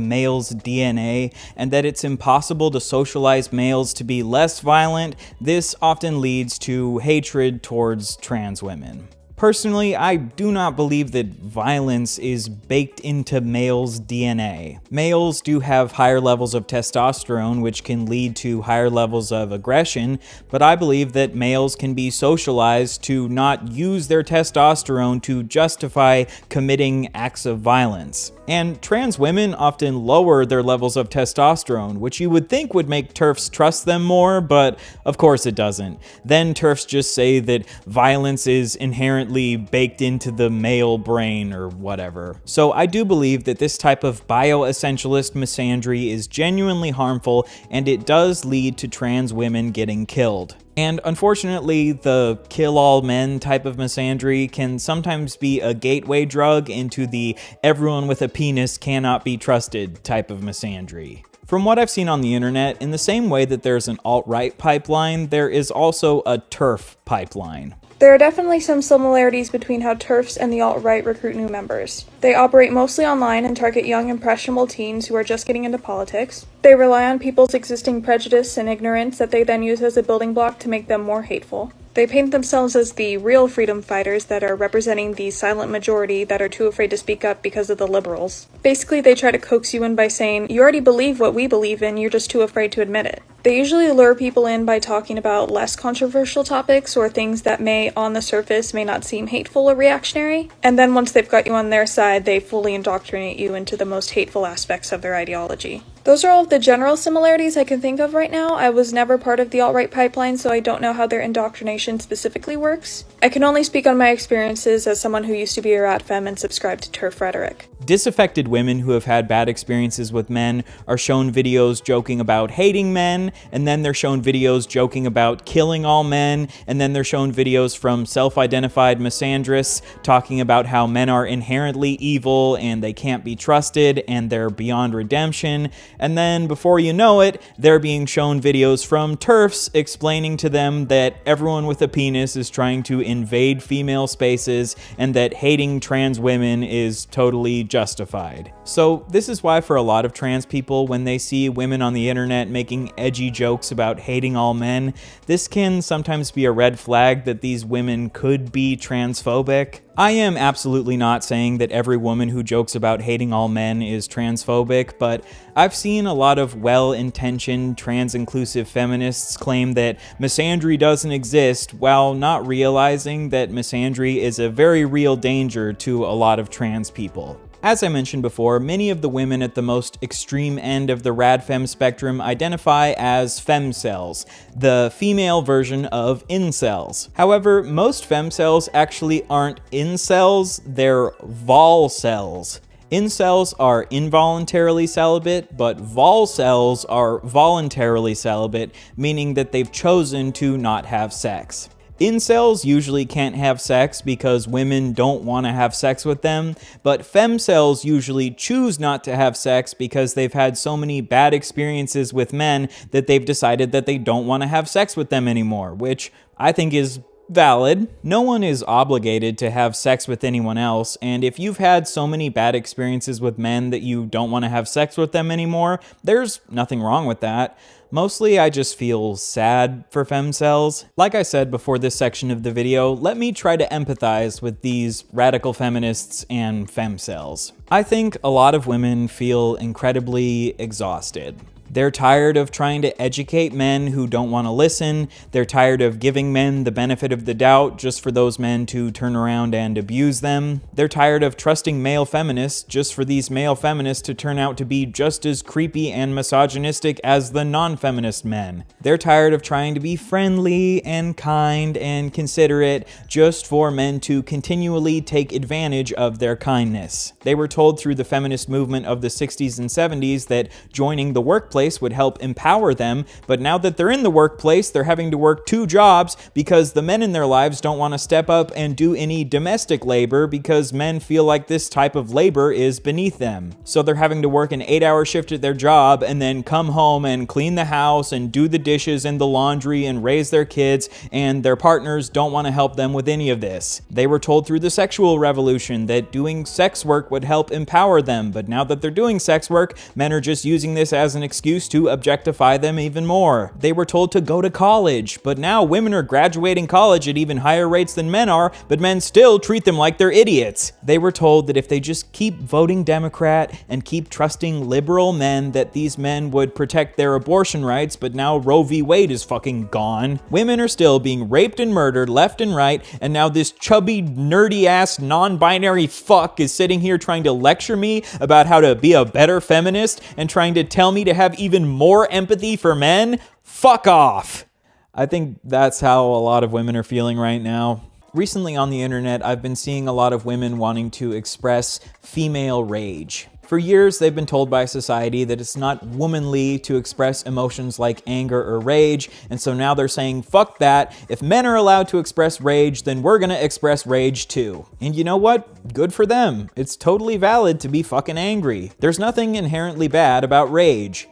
males' DNA and that it's impossible to socialize males to be less violent, this often leads to hatred towards trans women. Personally, I do not believe that violence is baked into males' DNA. Males do have higher levels of testosterone, which can lead to higher levels of aggression, but I believe that males can be socialized to not use their testosterone to justify committing acts of violence. And trans women often lower their levels of testosterone, which you would think would make TERFs trust them more, but of course it doesn't. Then TERFs just say that violence is inherently inherently baked into the male brain or whatever. So I do believe that this type of bioessentialist misandry is genuinely harmful, and it does lead to trans women getting killed. And unfortunately, the kill-all men type of misandry can sometimes be a gateway drug into the everyone with a penis cannot be trusted type of misandry. From what I've seen on the internet, in the same way that there's an alt-right pipeline, there is also a TERF pipeline. There are definitely some similarities between how TERFs and the alt-right recruit new members. They operate mostly online and target young, impressionable teens who are just getting into politics. They rely on people's existing prejudice and ignorance that they then use as a building block to make them more hateful. They paint themselves as the real freedom fighters that are representing the silent majority that are too afraid to speak up because of the liberals. Basically, they try to coax you in by saying, you already believe what we believe in, you're just too afraid to admit it. They usually lure people in by talking about less controversial topics or things that may, on the surface, may not seem hateful or reactionary, and then once they've got you on their side, they fully indoctrinate you into the most hateful aspects of their ideology. Those are all of the general similarities I can think of right now. I was never part of the alt-right pipeline, so I don't know how their indoctrination specifically works. I can only speak on my experiences as someone who used to be a rat femme and subscribed to TERF rhetoric. Disaffected women who have had bad experiences with men are shown videos joking about hating men, and then they're shown videos joking about killing all men, and then they're shown videos from self-identified misandrists talking about how men are inherently evil and they can't be trusted and they're beyond redemption, and then before you know it, they're being shown videos from TERFs explaining to them that everyone with a penis is trying to invade female spaces and that hating trans women is totally justified. So this is why for a lot of trans people, when they see women on the internet making edgy jokes about hating all men, this can sometimes be a red flag that these women could be transphobic. I am absolutely not saying that every woman who jokes about hating all men is transphobic, but I've seen a lot of well-intentioned trans-inclusive feminists claim that misandry doesn't exist while not realizing that misandry is a very real danger to a lot of trans people. As I mentioned before, many of the women at the most extreme end of the radfem spectrum identify as femcels, the female version of incels. However, most femcels actually aren't incels, they're volcels. Incels are involuntarily celibate, but volcels are voluntarily celibate, meaning that they've chosen to not have sex. Incels usually can't have sex because women don't want to have sex with them, but femcels usually choose not to have sex because they've had so many bad experiences with men that they've decided that they don't want to have sex with them anymore, which I think is valid. No one is obligated to have sex with anyone else, and if you've had so many bad experiences with men that you don't want to have sex with them anymore, there's nothing wrong with that. Mostly, I just feel sad for femcels. Like I said before this section of the video, let me try to empathize with these radical feminists and femcels. I think a lot of women feel incredibly exhausted. They're tired of trying to educate men who don't want to listen. They're tired of giving men the benefit of the doubt just for those men to turn around and abuse them. They're tired of trusting male feminists just for these male feminists to turn out to be just as creepy and misogynistic as the non-feminist men. They're tired of trying to be friendly and kind and considerate just for men to continually take advantage of their kindness. They were told through the feminist movement of the 60s and 70s that joining the workplace would help empower them, but now that they're in the workplace, they're having to work 2 jobs because the men in their lives don't want to step up and do any domestic labor because men feel like this type of labor is beneath them. So they're having to work an 8-hour shift at their job and then come home and clean the house and do the dishes and the laundry and raise their kids, and their partners don't want to help them with any of this. They were told through the sexual revolution that doing sex work would help empower them, but now that they're doing sex work, men are just using this as an excuse to objectify them even more. They were told to go to college, but now women are graduating college at even higher rates than men are, but men still treat them like they're idiots. They were told that if they just keep voting Democrat and keep trusting liberal men, that these men would protect their abortion rights, but now Roe v. Wade is fucking gone. Women are still being raped and murdered left and right, and now this chubby, nerdy-ass, non-binary fuck is sitting here trying to lecture me about how to be a better feminist and trying to tell me to have even more empathy for men? Fuck off. I think that's how a lot of women are feeling right now. Recently on the internet, I've been seeing a lot of women wanting to express female rage. For years, they've been told by society that it's not womanly to express emotions like anger or rage, and so now they're saying, fuck that, if men are allowed to express rage, then we're gonna express rage too. And you know what? Good for them. It's totally valid to be fucking angry. There's nothing inherently bad about rage.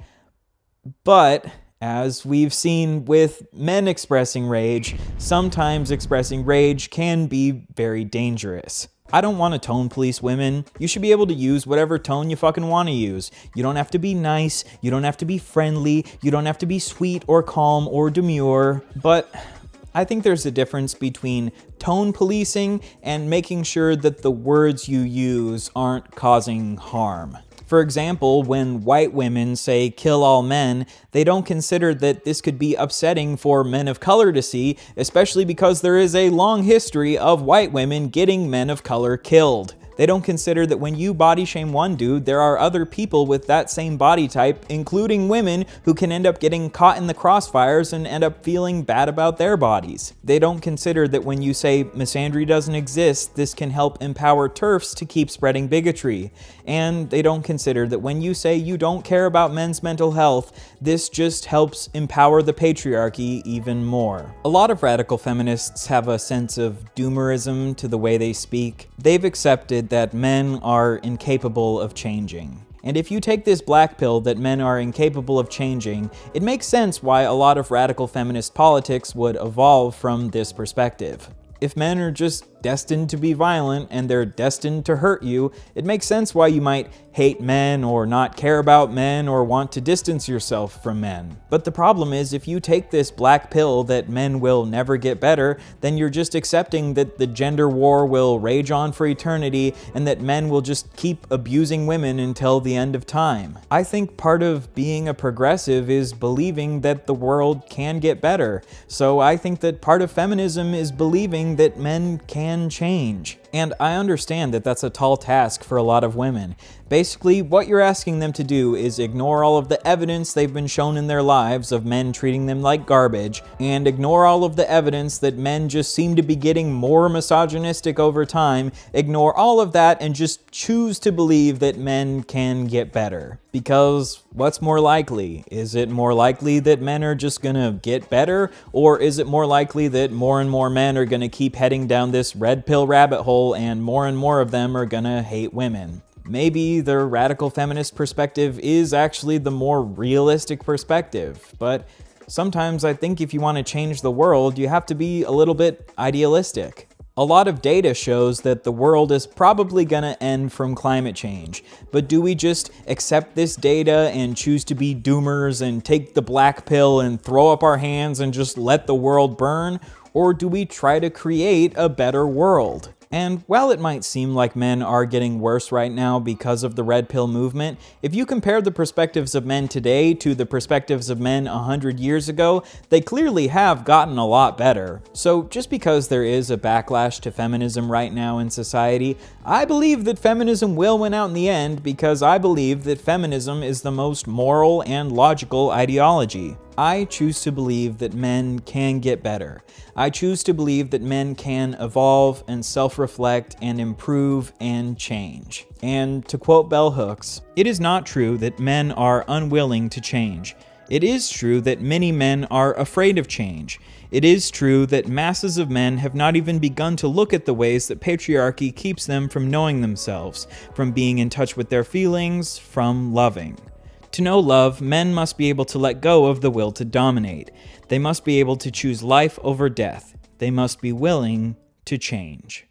But as we've seen with men expressing rage, sometimes expressing rage can be very dangerous. I don't want to tone police women. You should be able to use whatever tone you fucking want to use. You don't have to be nice, you don't have to be friendly, you don't have to be sweet or calm or demure, but I think there's a difference between tone policing and making sure that the words you use aren't causing harm. For example, when white women say kill all men, they don't consider that this could be upsetting for men of color to see, especially because there is a long history of white women getting men of color killed. They don't consider that when you body shame one dude, there are other people with that same body type, including women, who can end up getting caught in the crossfires and end up feeling bad about their bodies. They don't consider that when you say misandry doesn't exist, this can help empower TERFs to keep spreading bigotry. And they don't consider that when you say you don't care about men's mental health, this just helps empower the patriarchy even more. A lot of radical feminists have a sense of doomerism to the way they speak. They've accepted that men are incapable of changing. And if you take this black pill that men are incapable of changing, it makes sense why a lot of radical feminist politics would evolve from this perspective. If men are just destined to be violent and they're destined to hurt you, it makes sense why you might hate men or not care about men or want to distance yourself from men. But the problem is, if you take this black pill that men will never get better, then you're just accepting that the gender war will rage on for eternity and that men will just keep abusing women until the end of time. I think part of being a progressive is believing that the world can get better. So I think that part of feminism is believing that men can change. And I understand that that's a tall task for a lot of women. Basically, what you're asking them to do is ignore all of the evidence they've been shown in their lives of men treating them like garbage, and ignore all of the evidence that men just seem to be getting more misogynistic over time, ignore all of that and just choose to believe that men can get better. Because what's more likely? Is it more likely that men are just gonna get better? Or is it more likely that more and more men are gonna keep heading down this red pill rabbit hole and more of them are gonna hate women? Maybe the radical feminist perspective is actually the more realistic perspective, but sometimes I think if you want to change the world, you have to be a little bit idealistic. A lot of data shows that the world is probably gonna end from climate change, but do we just accept this data and choose to be doomers and take the black pill and throw up our hands and just let the world burn? Or do we try to create a better world? And while it might seem like men are getting worse right now because of the red pill movement, if you compare the perspectives of men today to the perspectives of men 100 years ago, they clearly have gotten a lot better. So just because there is a backlash to feminism right now in society, I believe that feminism will win out in the end because I believe that feminism is the most moral and logical ideology. I choose to believe that men can get better. I choose to believe that men can evolve and self-reflect and improve and change. And to quote Bell Hooks, "It is not true that men are unwilling to change. It is true that many men are afraid of change. It is true that masses of men have not even begun to look at the ways that patriarchy keeps them from knowing themselves, from being in touch with their feelings, from loving. To know love, men must be able to let go of the will to dominate. They must be able to choose life over death. They must be willing to change."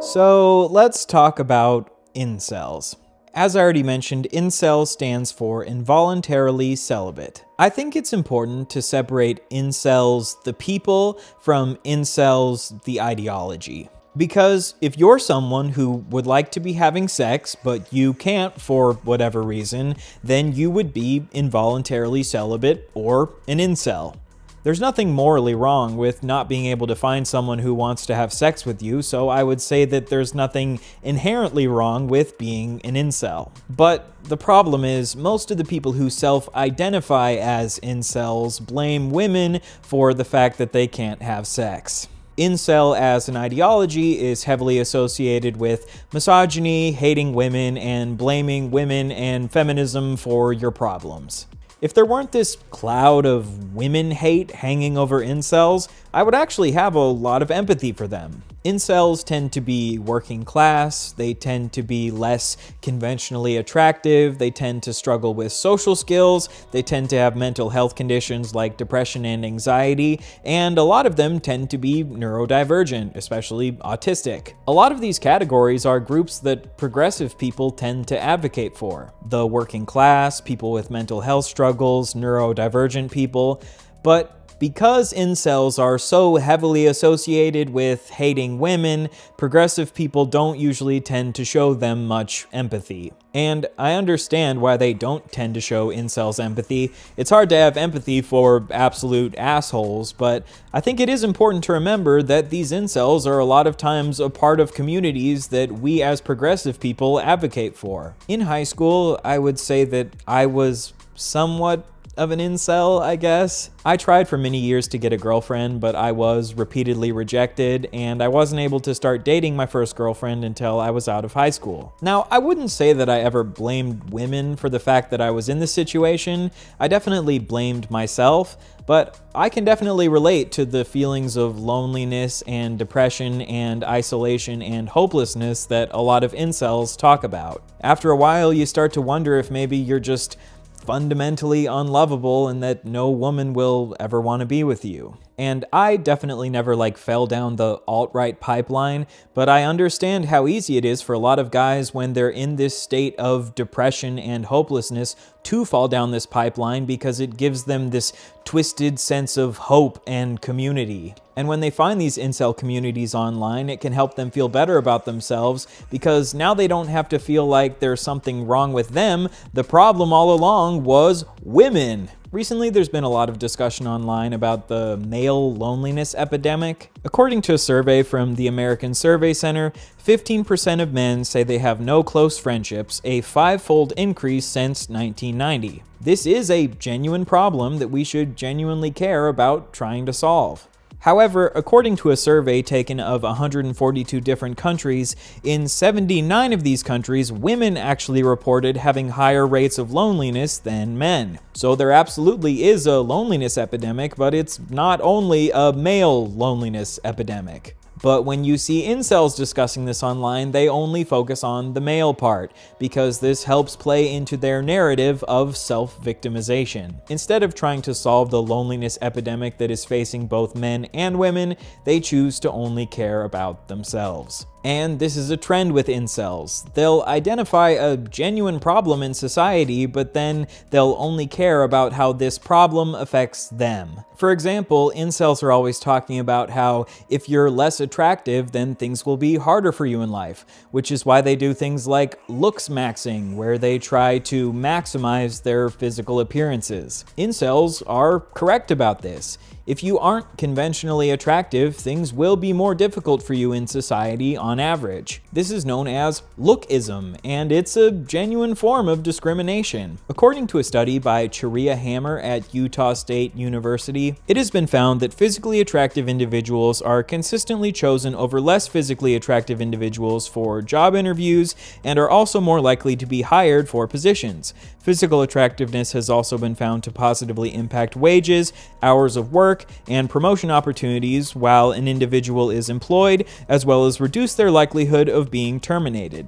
So let's talk about incels. As I already mentioned, incel stands for involuntarily celibate. I think it's important to separate incels, the people, from incels, the ideology. Because if you're someone who would like to be having sex, but you can't for whatever reason, then you would be involuntarily celibate or an incel. There's nothing morally wrong with not being able to find someone who wants to have sex with you, so I would say that there's nothing inherently wrong with being an incel. But the problem is, most of the people who self-identify as incels blame women for the fact that they can't have sex. Incel as an ideology is heavily associated with misogyny, hating women, and blaming women and feminism for your problems. If there weren't this cloud of women hate hanging over incels, I would actually have a lot of empathy for them. Incels tend to be working class, they tend to be less conventionally attractive, they tend to struggle with social skills, they tend to have mental health conditions like depression and anxiety, and a lot of them tend to be neurodivergent, especially autistic. A lot of these categories are groups that progressive people tend to advocate for. The working class, people with mental health struggles, neurodivergent people, but because incels are so heavily associated with hating women, progressive people don't usually tend to show them much empathy. And I understand why they don't tend to show incels empathy. It's hard to have empathy for absolute assholes, but I think it is important to remember that these incels are a lot of times a part of communities that we as progressive people advocate for. In high school, I would say that I was somewhat of an incel, I guess. I tried for many years to get a girlfriend, but I was repeatedly rejected, and I wasn't able to start dating my first girlfriend until I was out of high school. Now, I wouldn't say that I ever blamed women for the fact that I was in this situation. I definitely blamed myself, but I can definitely relate to the feelings of loneliness and depression and isolation and hopelessness that a lot of incels talk about. After a while, you start to wonder if maybe you're just fundamentally unlovable and that no woman will ever want to be with you. And I definitely never fell down the alt-right pipeline, but I understand how easy it is for a lot of guys when they're in this state of depression and hopelessness to fall down this pipeline because it gives them this twisted sense of hope and community. And when they find these incel communities online, it can help them feel better about themselves because now they don't have to feel like there's something wrong with them. The problem all along was women. Recently, there's been a lot of discussion online about the male loneliness epidemic. According to a survey from the American Survey Center, 15% of men say they have no close friendships, a 5-fold increase since 1990. This is a genuine problem that we should genuinely care about trying to solve. However, according to a survey taken of 142 different countries, in 79 of these countries, women actually reported having higher rates of loneliness than men. So there absolutely is a loneliness epidemic, but it's not only a male loneliness epidemic. But when you see incels discussing this online, they only focus on the male part, because this helps play into their narrative of self-victimization. Instead of trying to solve the loneliness epidemic that is facing both men and women, they choose to only care about themselves. And this is a trend with incels. They'll identify a genuine problem in society, but then they'll only care about how this problem affects them. For example, incels are always talking about how if you're less attractive, then things will be harder for you in life, which is why they do things like looks maxing, where they try to maximize their physical appearances. Incels are correct about this. If you aren't conventionally attractive, things will be more difficult for you in society on average. This is known as lookism, and it's a genuine form of discrimination. According to a study by Cheria Hammer at Utah State University, it has been found that physically attractive individuals are consistently chosen over less physically attractive individuals for job interviews and are also more likely to be hired for positions. Physical attractiveness has also been found to positively impact wages, hours of work, and promotion opportunities while an individual is employed, as well as reduce their likelihood of being terminated.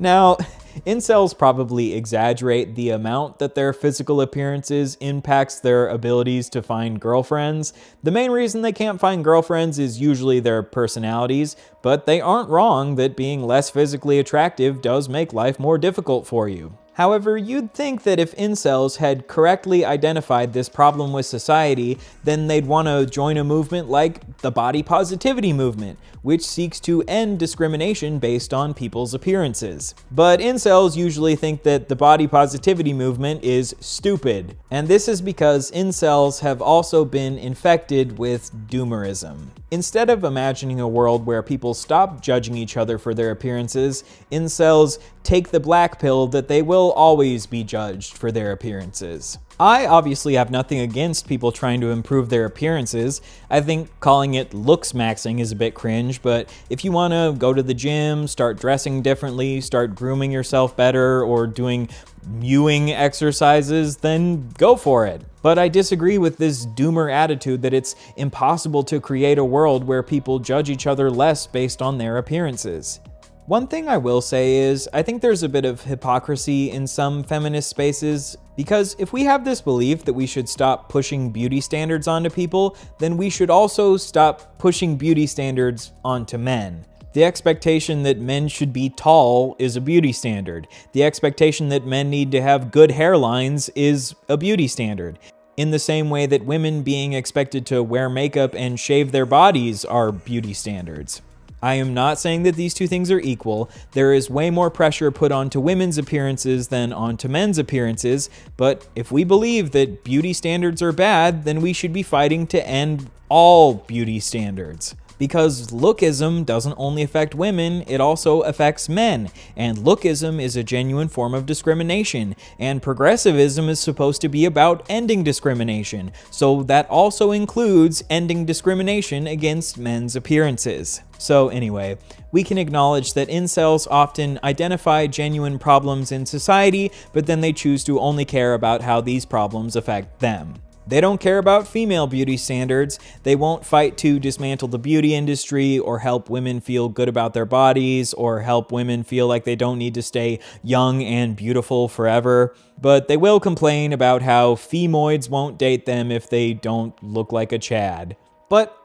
Now, incels probably exaggerate the amount that their physical appearances impacts their abilities to find girlfriends. The main reason they can't find girlfriends is usually their personalities, but they aren't wrong that being less physically attractive does make life more difficult for you. However, you'd think that if incels had correctly identified this problem with society, then they'd want to join a movement like the body positivity movement, which seeks to end discrimination based on people's appearances. But incels usually think that the body positivity movement is stupid, and this is because incels have also been infected with doomerism. Instead of imagining a world where people stop judging each other for their appearances, incels take the black pill that they will always be judged for their appearances. I obviously have nothing against people trying to improve their appearances. I think calling it looks maxing is a bit cringe, but if you want to go to the gym, start dressing differently, start grooming yourself better, or doing mewing exercises, then go for it. But I disagree with this doomer attitude that it's impossible to create a world where people judge each other less based on their appearances. One thing I will say is, I think there's a bit of hypocrisy in some feminist spaces, because if we have this belief that we should stop pushing beauty standards onto people, then we should also stop pushing beauty standards onto men. The expectation that men should be tall is a beauty standard. The expectation that men need to have good hairlines is a beauty standard. In the same way that women being expected to wear makeup and shave their bodies are beauty standards. I am not saying that these two things are equal. There is way more pressure put onto women's appearances than onto men's appearances, but if we believe that beauty standards are bad, then we should be fighting to end all beauty standards. Because lookism doesn't only affect women, it also affects men, and lookism is a genuine form of discrimination, and progressivism is supposed to be about ending discrimination, so that also includes ending discrimination against men's appearances. So anyway, we can acknowledge that incels often identify genuine problems in society, but then they choose to only care about how these problems affect them. They don't care about female beauty standards, they won't fight to dismantle the beauty industry or help women feel good about their bodies or help women feel like they don't need to stay young and beautiful forever, but they will complain about how femoids won't date them if they don't look like a Chad. But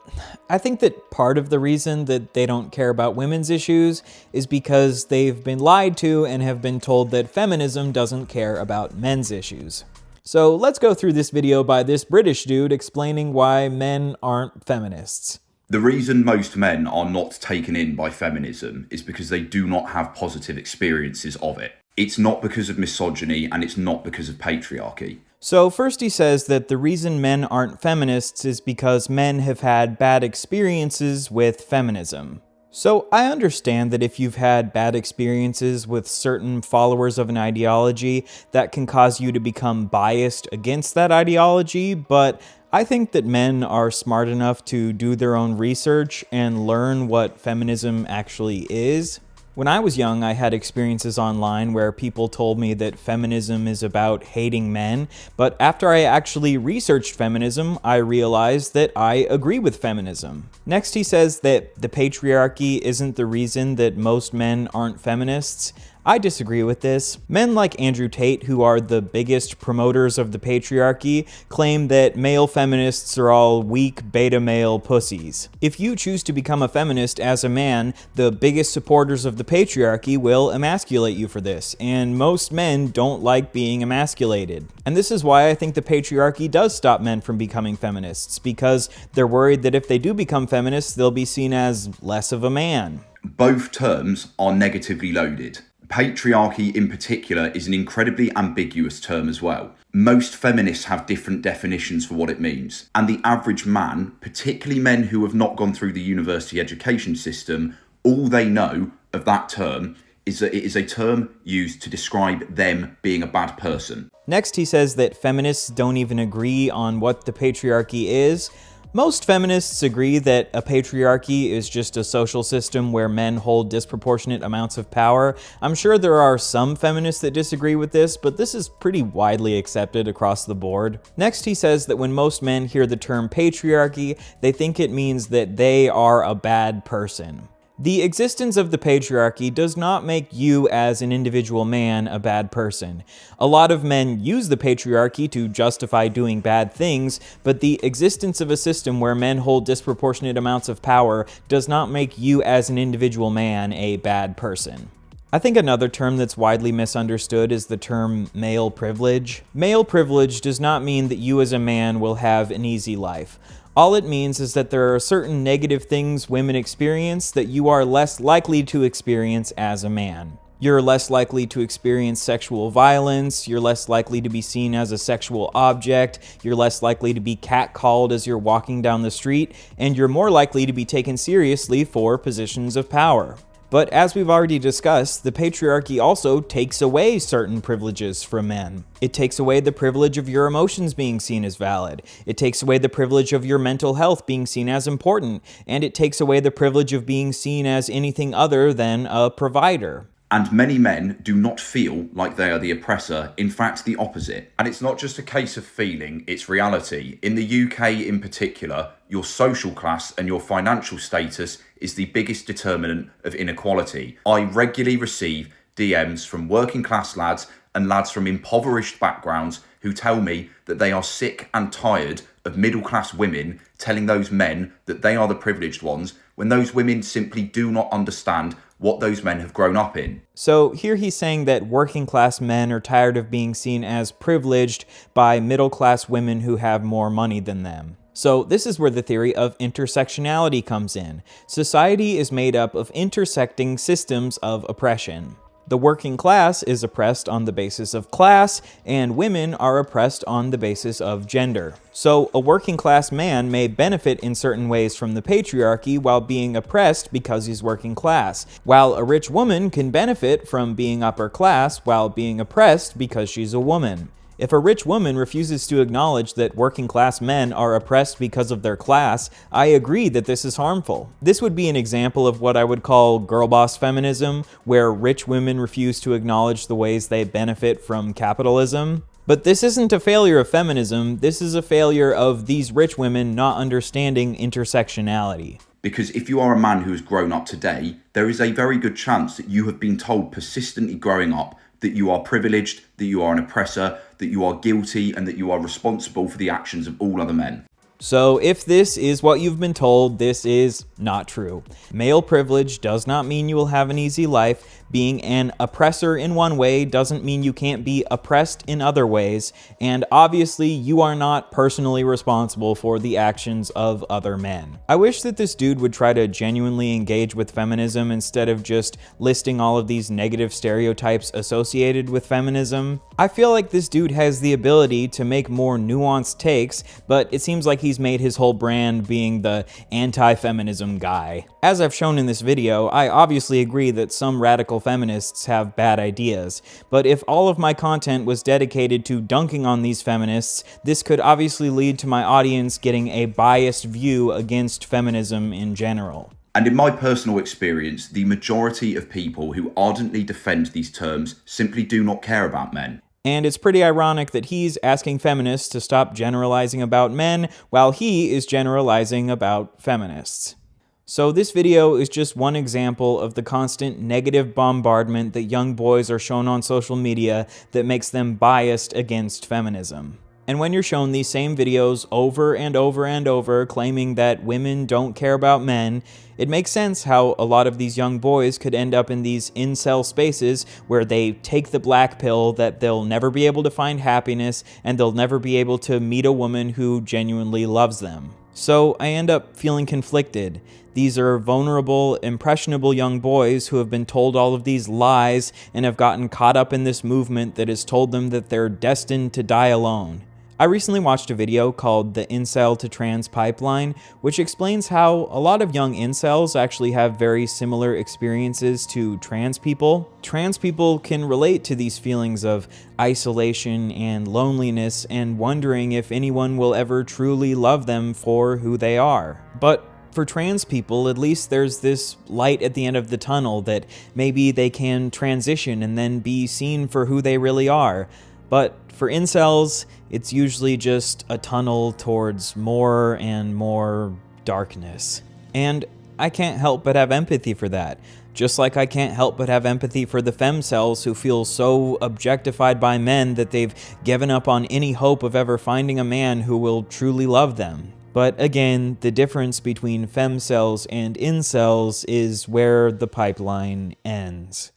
I think that part of the reason that they don't care about women's issues is because they've been lied to and have been told that feminism doesn't care about men's issues. So let's go through this video by this British dude explaining why men aren't feminists. The reason most men are not taken in by feminism is because they do not have positive experiences of it. It's not because of misogyny and it's not because of patriarchy. So first he says that the reason men aren't feminists is because men have had bad experiences with feminism. So I understand that if you've had bad experiences with certain followers of an ideology, that can cause you to become biased against that ideology, but I think that men are smart enough to do their own research and learn what feminism actually is. When I was young, I had experiences online where people told me that feminism is about hating men, but after I actually researched feminism, I realized that I agree with feminism. Next, he says that the patriarchy isn't the reason that most men aren't feminists. I disagree with this. Men like Andrew Tate, who are the biggest promoters of the patriarchy, claim that male feminists are all weak beta male pussies. If you choose to become a feminist as a man, the biggest supporters of the patriarchy will emasculate you for this, and most men don't like being emasculated. And this is why I think the patriarchy does stop men from becoming feminists, because they're worried that if they do become feminists, they'll be seen as less of a man. Both terms are negatively loaded. Patriarchy in particular is an incredibly ambiguous term as well. Most feminists have different definitions for what it means, and the average man, particularly men who have not gone through the university education system, all they know of that term is that it is a term used to describe them being a bad person. Next, he says that feminists don't even agree on what the patriarchy is. Most feminists agree that a patriarchy is just a social system where men hold disproportionate amounts of power. I'm sure there are some feminists that disagree with this, but this is pretty widely accepted across the board. Next, he says that when most men hear the term patriarchy, they think it means that they are a bad person. The existence of the patriarchy does not make you as an individual man a bad person. A lot of men use the patriarchy to justify doing bad things, but the existence of a system where men hold disproportionate amounts of power does not make you as an individual man a bad person. I think another term that's widely misunderstood is the term male privilege. Male privilege does not mean that you as a man will have an easy life. All it means is that there are certain negative things women experience that you are less likely to experience as a man. You're less likely to experience sexual violence, you're less likely to be seen as a sexual object, you're less likely to be catcalled as you're walking down the street, and you're more likely to be taken seriously for positions of power. But as we've already discussed, the patriarchy also takes away certain privileges from men. It takes away the privilege of your emotions being seen as valid. It takes away the privilege of your mental health being seen as important. And it takes away the privilege of being seen as anything other than a provider. And many men do not feel like they are the oppressor, in fact the opposite. And it's not just a case of feeling, it's reality. In the UK in particular, your social class and your financial status is the biggest determinant of inequality. I regularly receive DMs from working class lads and lads from impoverished backgrounds who tell me that they are sick and tired of middle class women telling those men that they are the privileged ones when those women simply do not understand what those men have grown up in. So here he's saying that working class men are tired of being seen as privileged by middle class women who have more money than them. So this is where the theory of intersectionality comes in. Society is made up of intersecting systems of oppression. The working class is oppressed on the basis of class, and women are oppressed on the basis of gender. So a working class man may benefit in certain ways from the patriarchy while being oppressed because he's working class, while a rich woman can benefit from being upper class while being oppressed because she's a woman. If a rich woman refuses to acknowledge that working class men are oppressed because of their class, I agree that this is harmful. This would be an example of what I would call girl boss feminism, where rich women refuse to acknowledge the ways they benefit from capitalism. But this isn't a failure of feminism, this is a failure of these rich women not understanding intersectionality. Because if you are a man who has grown up today, there is a very good chance that you have been told persistently growing up that you are privileged, that you are an oppressor, that you are guilty, and that you are responsible for the actions of all other men. So if this is what you've been told, this is not true. Male privilege does not mean you will have an easy life. Being an oppressor in one way doesn't mean you can't be oppressed in other ways, and obviously you are not personally responsible for the actions of other men. I wish that this dude would try to genuinely engage with feminism instead of just listing all of these negative stereotypes associated with feminism. I feel like this dude has the ability to make more nuanced takes, but it seems like he's made his whole brand being the anti-feminism guy. As I've shown in this video, I obviously agree that some radical feminists have bad ideas, but if all of my content was dedicated to dunking on these feminists, this could obviously lead to my audience getting a biased view against feminism in general. And in my personal experience, the majority of people who ardently defend these terms simply do not care about men. And it's pretty ironic that he's asking feminists to stop generalizing about men while he is generalizing about feminists. So this video is just one example of the constant negative bombardment that young boys are shown on social media that makes them biased against feminism. And when you're shown these same videos over and over and over claiming that women don't care about men, it makes sense how a lot of these young boys could end up in these incel spaces where they take the black pill that they'll never be able to find happiness and they'll never be able to meet a woman who genuinely loves them. So I end up feeling conflicted. These are vulnerable, impressionable young boys who have been told all of these lies and have gotten caught up in this movement that has told them that they're destined to die alone. I recently watched a video called The Incel to Trans Pipeline, which explains how a lot of young incels actually have very similar experiences to trans people. Trans people can relate to these feelings of isolation and loneliness and wondering if anyone will ever truly love them for who they are. But for trans people, at least there's this light at the end of the tunnel that maybe they can transition and then be seen for who they really are. But for incels, it's usually just a tunnel towards more and more darkness. And I can't help but have empathy for that. Just like I can't help but have empathy for the femcels who feel so objectified by men that they've given up on any hope of ever finding a man who will truly love them. But again, the difference between femcels and incels is where the pipeline ends.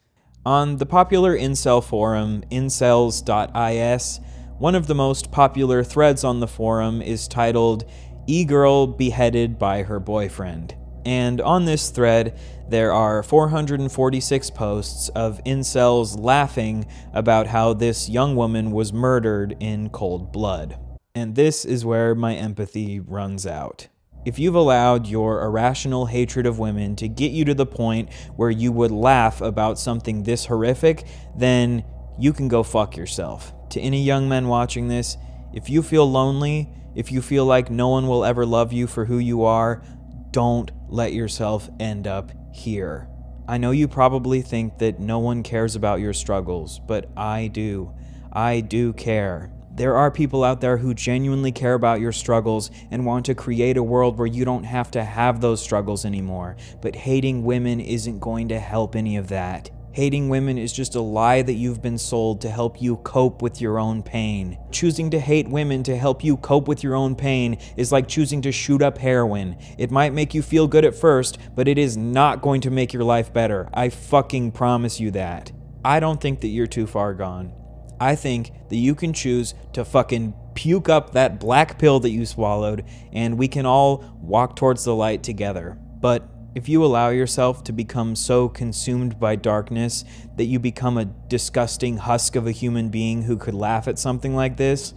On the popular incel forum, incels.is, one of the most popular threads on the forum is titled, "E-Girl Beheaded by Her Boyfriend." And on this thread, there are 446 posts of incels laughing about how this young woman was murdered in cold blood. And this is where my empathy runs out. If you've allowed your irrational hatred of women to get you to the point where you would laugh about something this horrific, then you can go fuck yourself. To any young men watching this, if you feel lonely, if you feel like no one will ever love you for who you are, don't let yourself end up here. I know you probably think that no one cares about your struggles, but I do. I do care. There are people out there who genuinely care about your struggles and want to create a world where you don't have to have those struggles anymore. But hating women isn't going to help any of that. Hating women is just a lie that you've been sold to help you cope with your own pain. Choosing to hate women to help you cope with your own pain is like choosing to shoot up heroin. It might make you feel good at first, but it is not going to make your life better. I fucking promise you that. I don't think that you're too far gone. I think that you can choose to fucking puke up that black pill that you swallowed, and we can all walk towards the light together. But if you allow yourself to become so consumed by darkness that you become a disgusting husk of a human being who could laugh at something like this,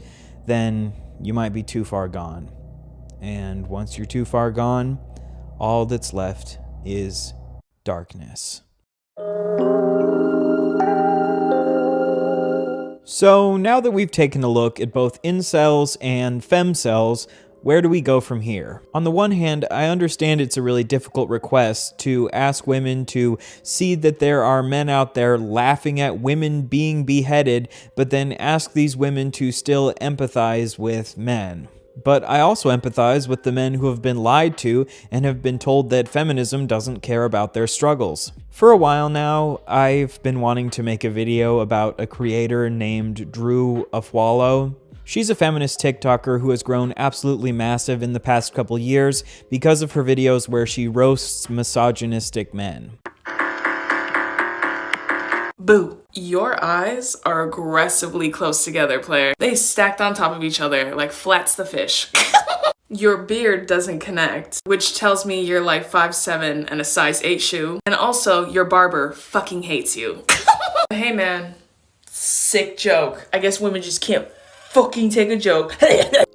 then you might be too far gone. And once you're too far gone, all that's left is darkness. So now that we've taken a look at both incels and femcels, where do we go from here? On the one hand, I understand it's a really difficult request to ask women to see that there are men out there laughing at women being beheaded, but then ask these women to still empathize with men. But I also empathize with the men who have been lied to and have been told that feminism doesn't care about their struggles. For a while now, I've been wanting to make a video about a creator named Reupload. She's a feminist TikToker who has grown absolutely massive in the past couple years because of her videos where she roasts misogynistic men. Boo. Your eyes are aggressively close together, player. They stacked on top of each other like Flats the fish. Your beard doesn't connect, which tells me you're like 5'7" and a size 8 shoe. And also, your barber fucking hates you. Hey man, sick joke. I guess women just can't fucking take a joke.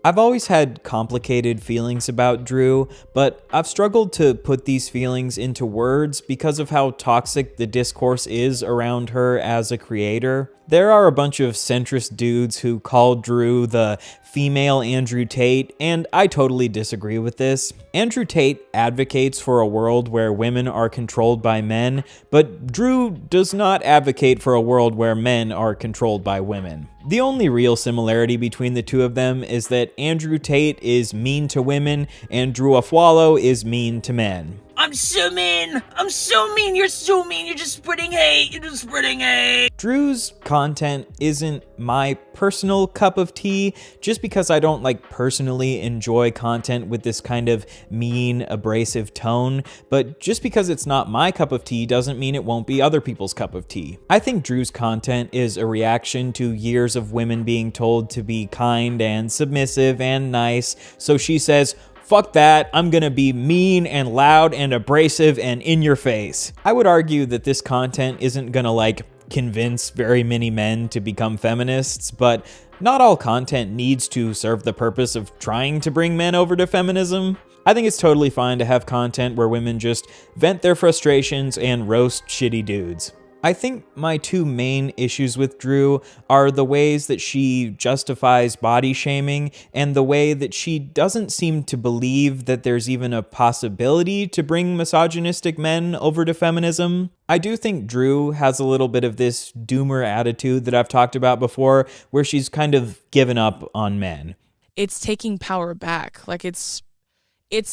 I've always had complicated feelings about Drew, but I've struggled to put these feelings into words because of how toxic the discourse is around her as a creator. There are a bunch of centrist dudes who call Drew the female Andrew Tate, and I totally disagree with this. Andrew Tate advocates for a world where women are controlled by men, but Drew does not advocate for a world where men are controlled by women. The only real similarity between the two of them is that Andrew Tate is mean to women and Drew Afwalo is mean to men. I'm so mean! I'm so mean! You're so mean! You're just spreading hate! You're just spreading hate! Drew's content isn't my personal cup of tea, just because I don't personally enjoy content with this kind of mean, abrasive tone, but just because it's not my cup of tea doesn't mean it won't be other people's cup of tea. I think Drew's content is a reaction to years of women being told to be kind and submissive and nice, so she says, fuck that, I'm gonna be mean and loud and abrasive and in your face. I would argue that this content isn't gonna convince very many men to become feminists, but not all content needs to serve the purpose of trying to bring men over to feminism. I think it's totally fine to have content where women just vent their frustrations and roast shitty dudes. I think my two main issues with Drew are the ways that she justifies body shaming and the way that she doesn't seem to believe that there's even a possibility to bring misogynistic men over to feminism. I do think Drew has a little bit of this doomer attitude that I've talked about before, where she's kind of given up on men. It's taking power back. It's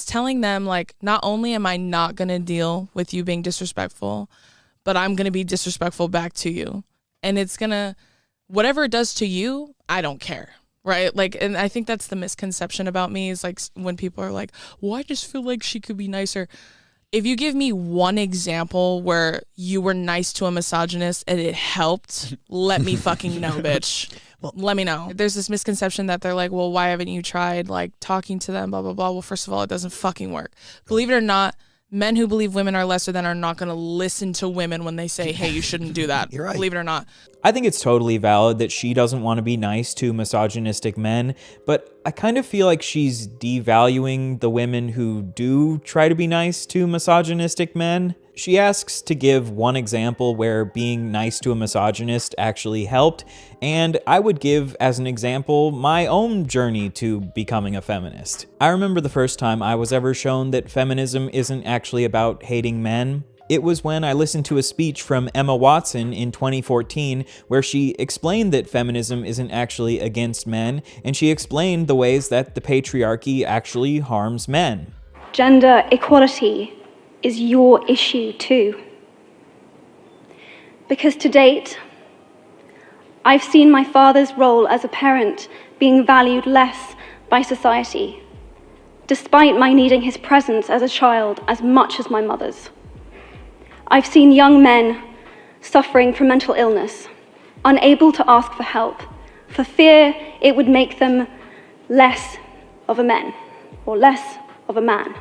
telling them, not only am I not going to deal with you being disrespectful, but I'm going to be disrespectful back to you. And it's going to, whatever it does to you, I don't care, right? And I think that's the misconception about me is when people are like, well, I just feel like she could be nicer. If you give me one example where you were nice to a misogynist and it helped, let me fucking know, bitch. Well, let me know. There's this misconception that they're like, well, why haven't you tried like talking to them, blah, blah, blah. Well, first of all, it doesn't fucking work. Believe it or not, men who believe women are lesser than are not going to listen to women when they say, hey, you shouldn't do that. You're right. Believe it or not. I think it's totally valid that she doesn't want to be nice to misogynistic men, but I kind of feel like she's devaluing the women who do try to be nice to misogynistic men. She asks to give one example where being nice to a misogynist actually helped, and I would give as an example my own journey to becoming a feminist. I remember the first time I was ever shown that feminism isn't actually about hating men. It was when I listened to a speech from Emma Watson in 2014 where she explained that feminism isn't actually against men, and she explained the ways that the patriarchy actually harms men. Gender equality is your issue too. Because to date, I've seen my father's role as a parent being valued less by society, despite my needing his presence as a child as much as my mother's. I've seen young men suffering from mental illness, unable to ask for help, for fear it would make them less of a man or less of a man.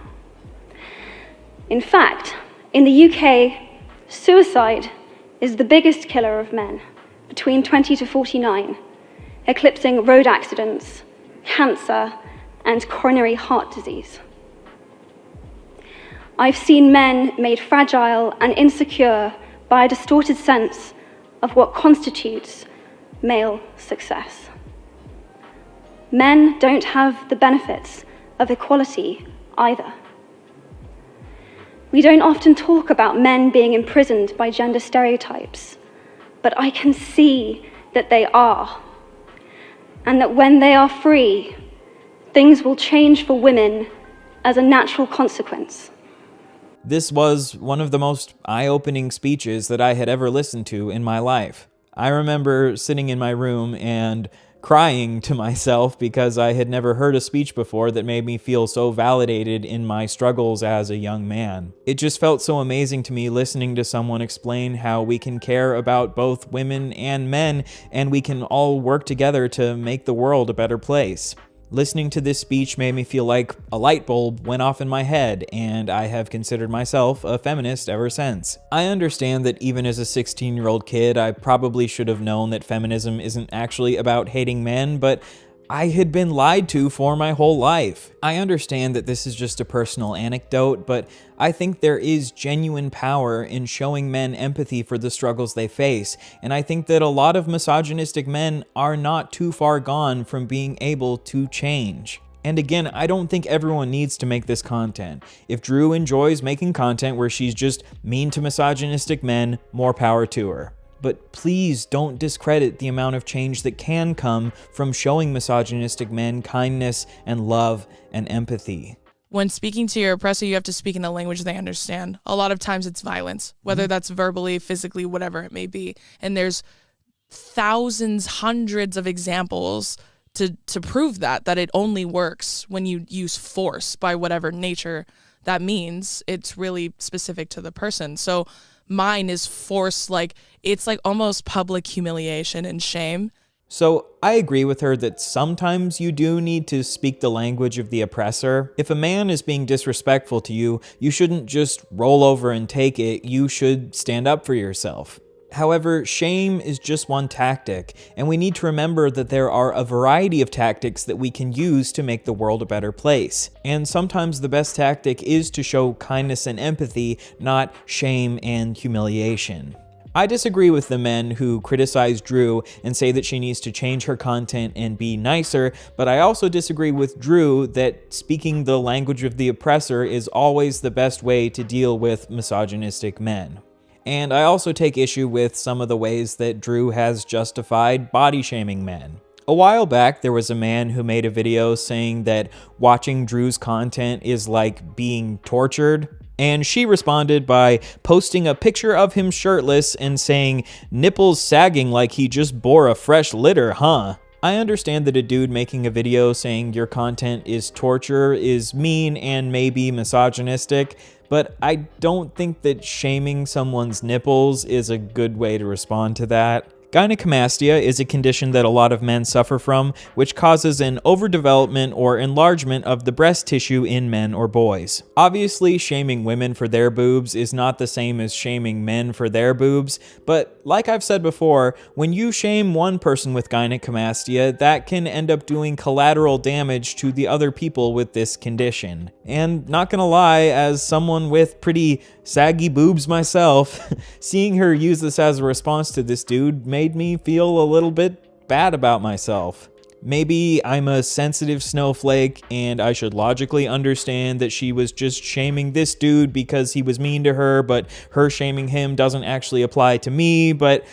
In fact, in the UK, suicide is the biggest killer of men between 20 to 49, eclipsing road accidents, cancer, and coronary heart disease. I've seen men made fragile and insecure by a distorted sense of what constitutes male success. Men don't have the benefits of equality either. We don't often talk about men being imprisoned by gender stereotypes, but I can see that they are, and that when they are free, things will change for women as a natural consequence. This was one of the most eye-opening speeches that I had ever listened to in my life. I remember sitting in my room and crying to myself because I had never heard a speech before that made me feel so validated in my struggles as a young man. It just felt so amazing to me listening to someone explain how we can care about both women and men, and we can all work together to make the world a better place. Listening to this speech made me feel like a light bulb went off in my head, and I have considered myself a feminist ever since. I understand that even as a 16-year-old kid, I probably should have known that feminism isn't actually about hating men, but I had been lied to for my whole life. I understand that this is just a personal anecdote, but I think there is genuine power in showing men empathy for the struggles they face, and I think that a lot of misogynistic men are not too far gone from being able to change. And again, I don't think everyone needs to make this content. If Drew enjoys making content where she's just mean to misogynistic men, more power to her. But please don't discredit the amount of change that can come from showing misogynistic men kindness and love and empathy. When speaking to your oppressor, you have to speak in a language they understand. A lot of times it's violence, whether that's verbally, physically, whatever it may be. And there's thousands, hundreds of examples to prove that it only works when you use force by whatever nature that means. It's really specific to the person. So mine is force, like it's like almost public humiliation and shame. So I agree with her that sometimes you do need to speak the language of the oppressor. If a man is being disrespectful to you, you shouldn't just roll over and take it. You should stand up for yourself. However, shame is just one tactic, and we need to remember that there are a variety of tactics that we can use to make the world a better place. And sometimes the best tactic is to show kindness and empathy, not shame and humiliation. I disagree with the men who criticize Drew and say that she needs to change her content and be nicer, but I also disagree with Drew that speaking the language of the oppressor is always the best way to deal with misogynistic men. And I also take issue with some of the ways that Drew has justified body shaming men. A while back, there was a man who made a video saying that watching Drew's content is like being tortured. And she responded by posting a picture of him shirtless and saying, "Nipples sagging like he just bore a fresh litter, huh?" I understand that a dude making a video saying your content is torture is mean and maybe misogynistic, but I don't think that shaming someone's nipples is a good way to respond to that. Gynecomastia is a condition that a lot of men suffer from, which causes an overdevelopment or enlargement of the breast tissue in men or boys. Obviously, shaming women for their boobs is not the same as shaming men for their boobs, but like I've said before, when you shame one person with gynecomastia, that can end up doing collateral damage to the other people with this condition. And not gonna lie, as someone with pretty saggy boobs myself, seeing her use this as a response to this dude made me feel a little bit bad about myself. Maybe I'm a sensitive snowflake and I should logically understand that she was just shaming this dude because he was mean to her, but her shaming him doesn't actually apply to me, but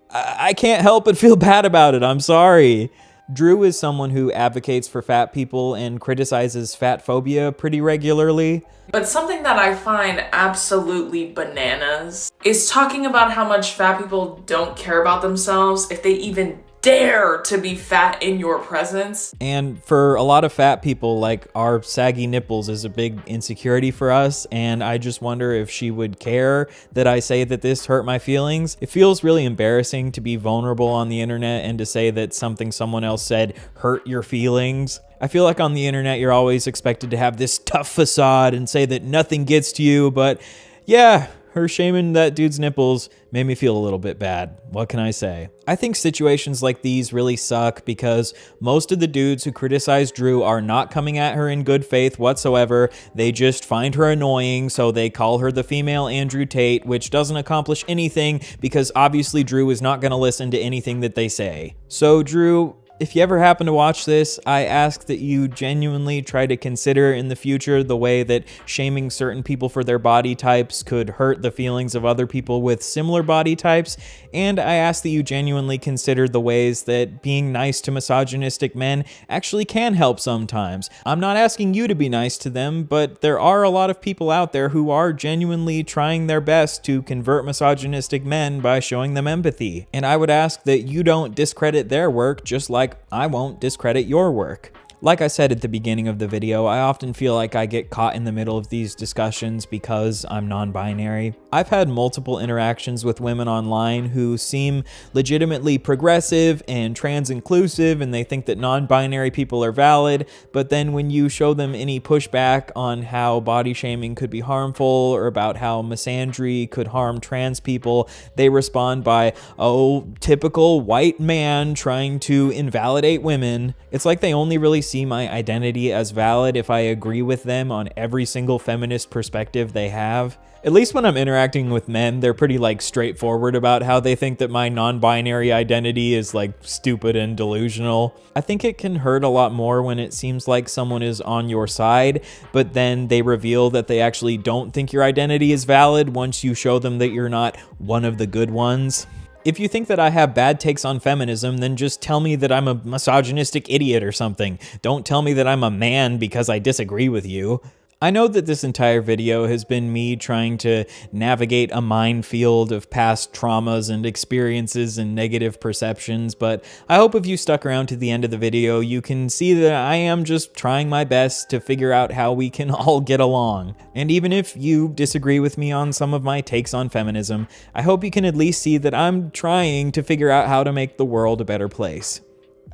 I can't help but feel bad about it. I'm sorry. Drew is someone who advocates for fat people and criticizes fat phobia pretty regularly. But something that I find absolutely bananas is talking about how much fat people don't care about themselves if they even dare to be fat in your presence. And for a lot of fat people, like, our saggy nipples is a big insecurity for us, and I just wonder if she would care that I say that this hurt my feelings. It feels really embarrassing to be vulnerable on the internet and to say that something someone else said hurt your feelings. I feel like on the internet you're always expected to have this tough facade and say that nothing gets to you, but yeah, her shaming that dude's nipples made me feel a little bit bad. What can I say? I think situations like these really suck because most of the dudes who criticize Drew are not coming at her in good faith whatsoever. They just find her annoying, so they call her the female Andrew Tate, which doesn't accomplish anything because obviously Drew is not going to listen to anything that they say. So Drew, if you ever happen to watch this, I ask that you genuinely try to consider in the future the way that shaming certain people for their body types could hurt the feelings of other people with similar body types, and I ask that you genuinely consider the ways that being nice to misogynistic men actually can help sometimes. I'm not asking you to be nice to them, but there are a lot of people out there who are genuinely trying their best to convert misogynistic men by showing them empathy, and I would ask that you don't discredit their work just like I won't discredit your work. Like I said at the beginning of the video, I often feel like I get caught in the middle of these discussions because I'm non-binary. I've had multiple interactions with women online who seem legitimately progressive and trans-inclusive, and they think that non-binary people are valid, but then when you show them any pushback on how body shaming could be harmful or about how misandry could harm trans people, they respond by, oh, typical white man trying to invalidate women. It's like they only really see my identity as valid if I agree with them on every single feminist perspective they have. At least when I'm interacting with men, they're pretty straightforward about how they think that my non-binary identity is stupid and delusional. I think it can hurt a lot more when it seems like someone is on your side, but then they reveal that they actually don't think your identity is valid once you show them that you're not one of the good ones. If you think that I have bad takes on feminism, then just tell me that I'm a misogynistic idiot or something. Don't tell me that I'm a man because I disagree with you. I know that this entire video has been me trying to navigate a minefield of past traumas and experiences and negative perceptions, but I hope if you stuck around to the end of the video, you can see that I am just trying my best to figure out how we can all get along. And even if you disagree with me on some of my takes on feminism, I hope you can at least see that I'm trying to figure out how to make the world a better place.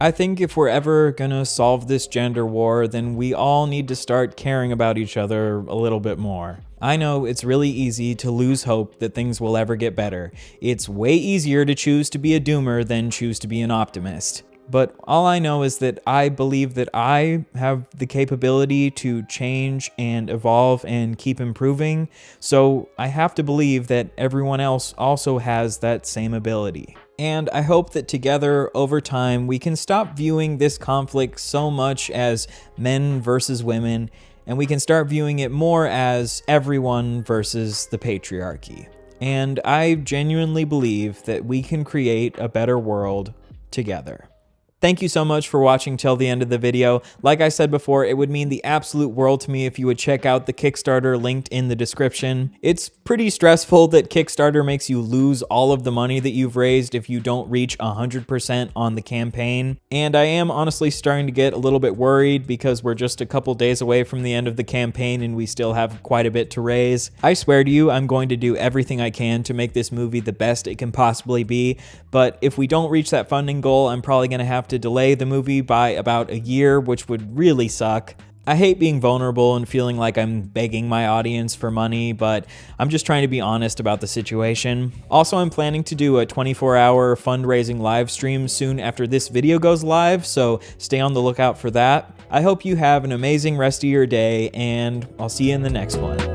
I think if we're ever gonna solve this gender war, then we all need to start caring about each other a little bit more. I know it's really easy to lose hope that things will ever get better. It's way easier to choose to be a doomer than choose to be an optimist. But all I know is that I believe that I have the capability to change and evolve and keep improving, so I have to believe that everyone else also has that same ability. And I hope that together, over time, we can stop viewing this conflict so much as men versus women, and we can start viewing it more as everyone versus the patriarchy. And I genuinely believe that we can create a better world together. Thank you so much for watching till the end of the video. Like I said before, it would mean the absolute world to me if you would check out the Kickstarter linked in the description. It's pretty stressful that Kickstarter makes you lose all of the money that you've raised if you don't reach 100% on the campaign. And I am honestly starting to get a little bit worried because we're just a couple days away from the end of the campaign and we still have quite a bit to raise. I swear to you, I'm going to do everything I can to make this movie the best it can possibly be. But if we don't reach that funding goal, I'm probably going to have to delay the movie by about a year, which would really suck. I hate being vulnerable and feeling like I'm begging my audience for money, but I'm just trying to be honest about the situation. Also, I'm planning to do a 24-hour fundraising live stream soon after this video goes live, so stay on the lookout for that. I hope you have an amazing rest of your day, and I'll see you in the next one.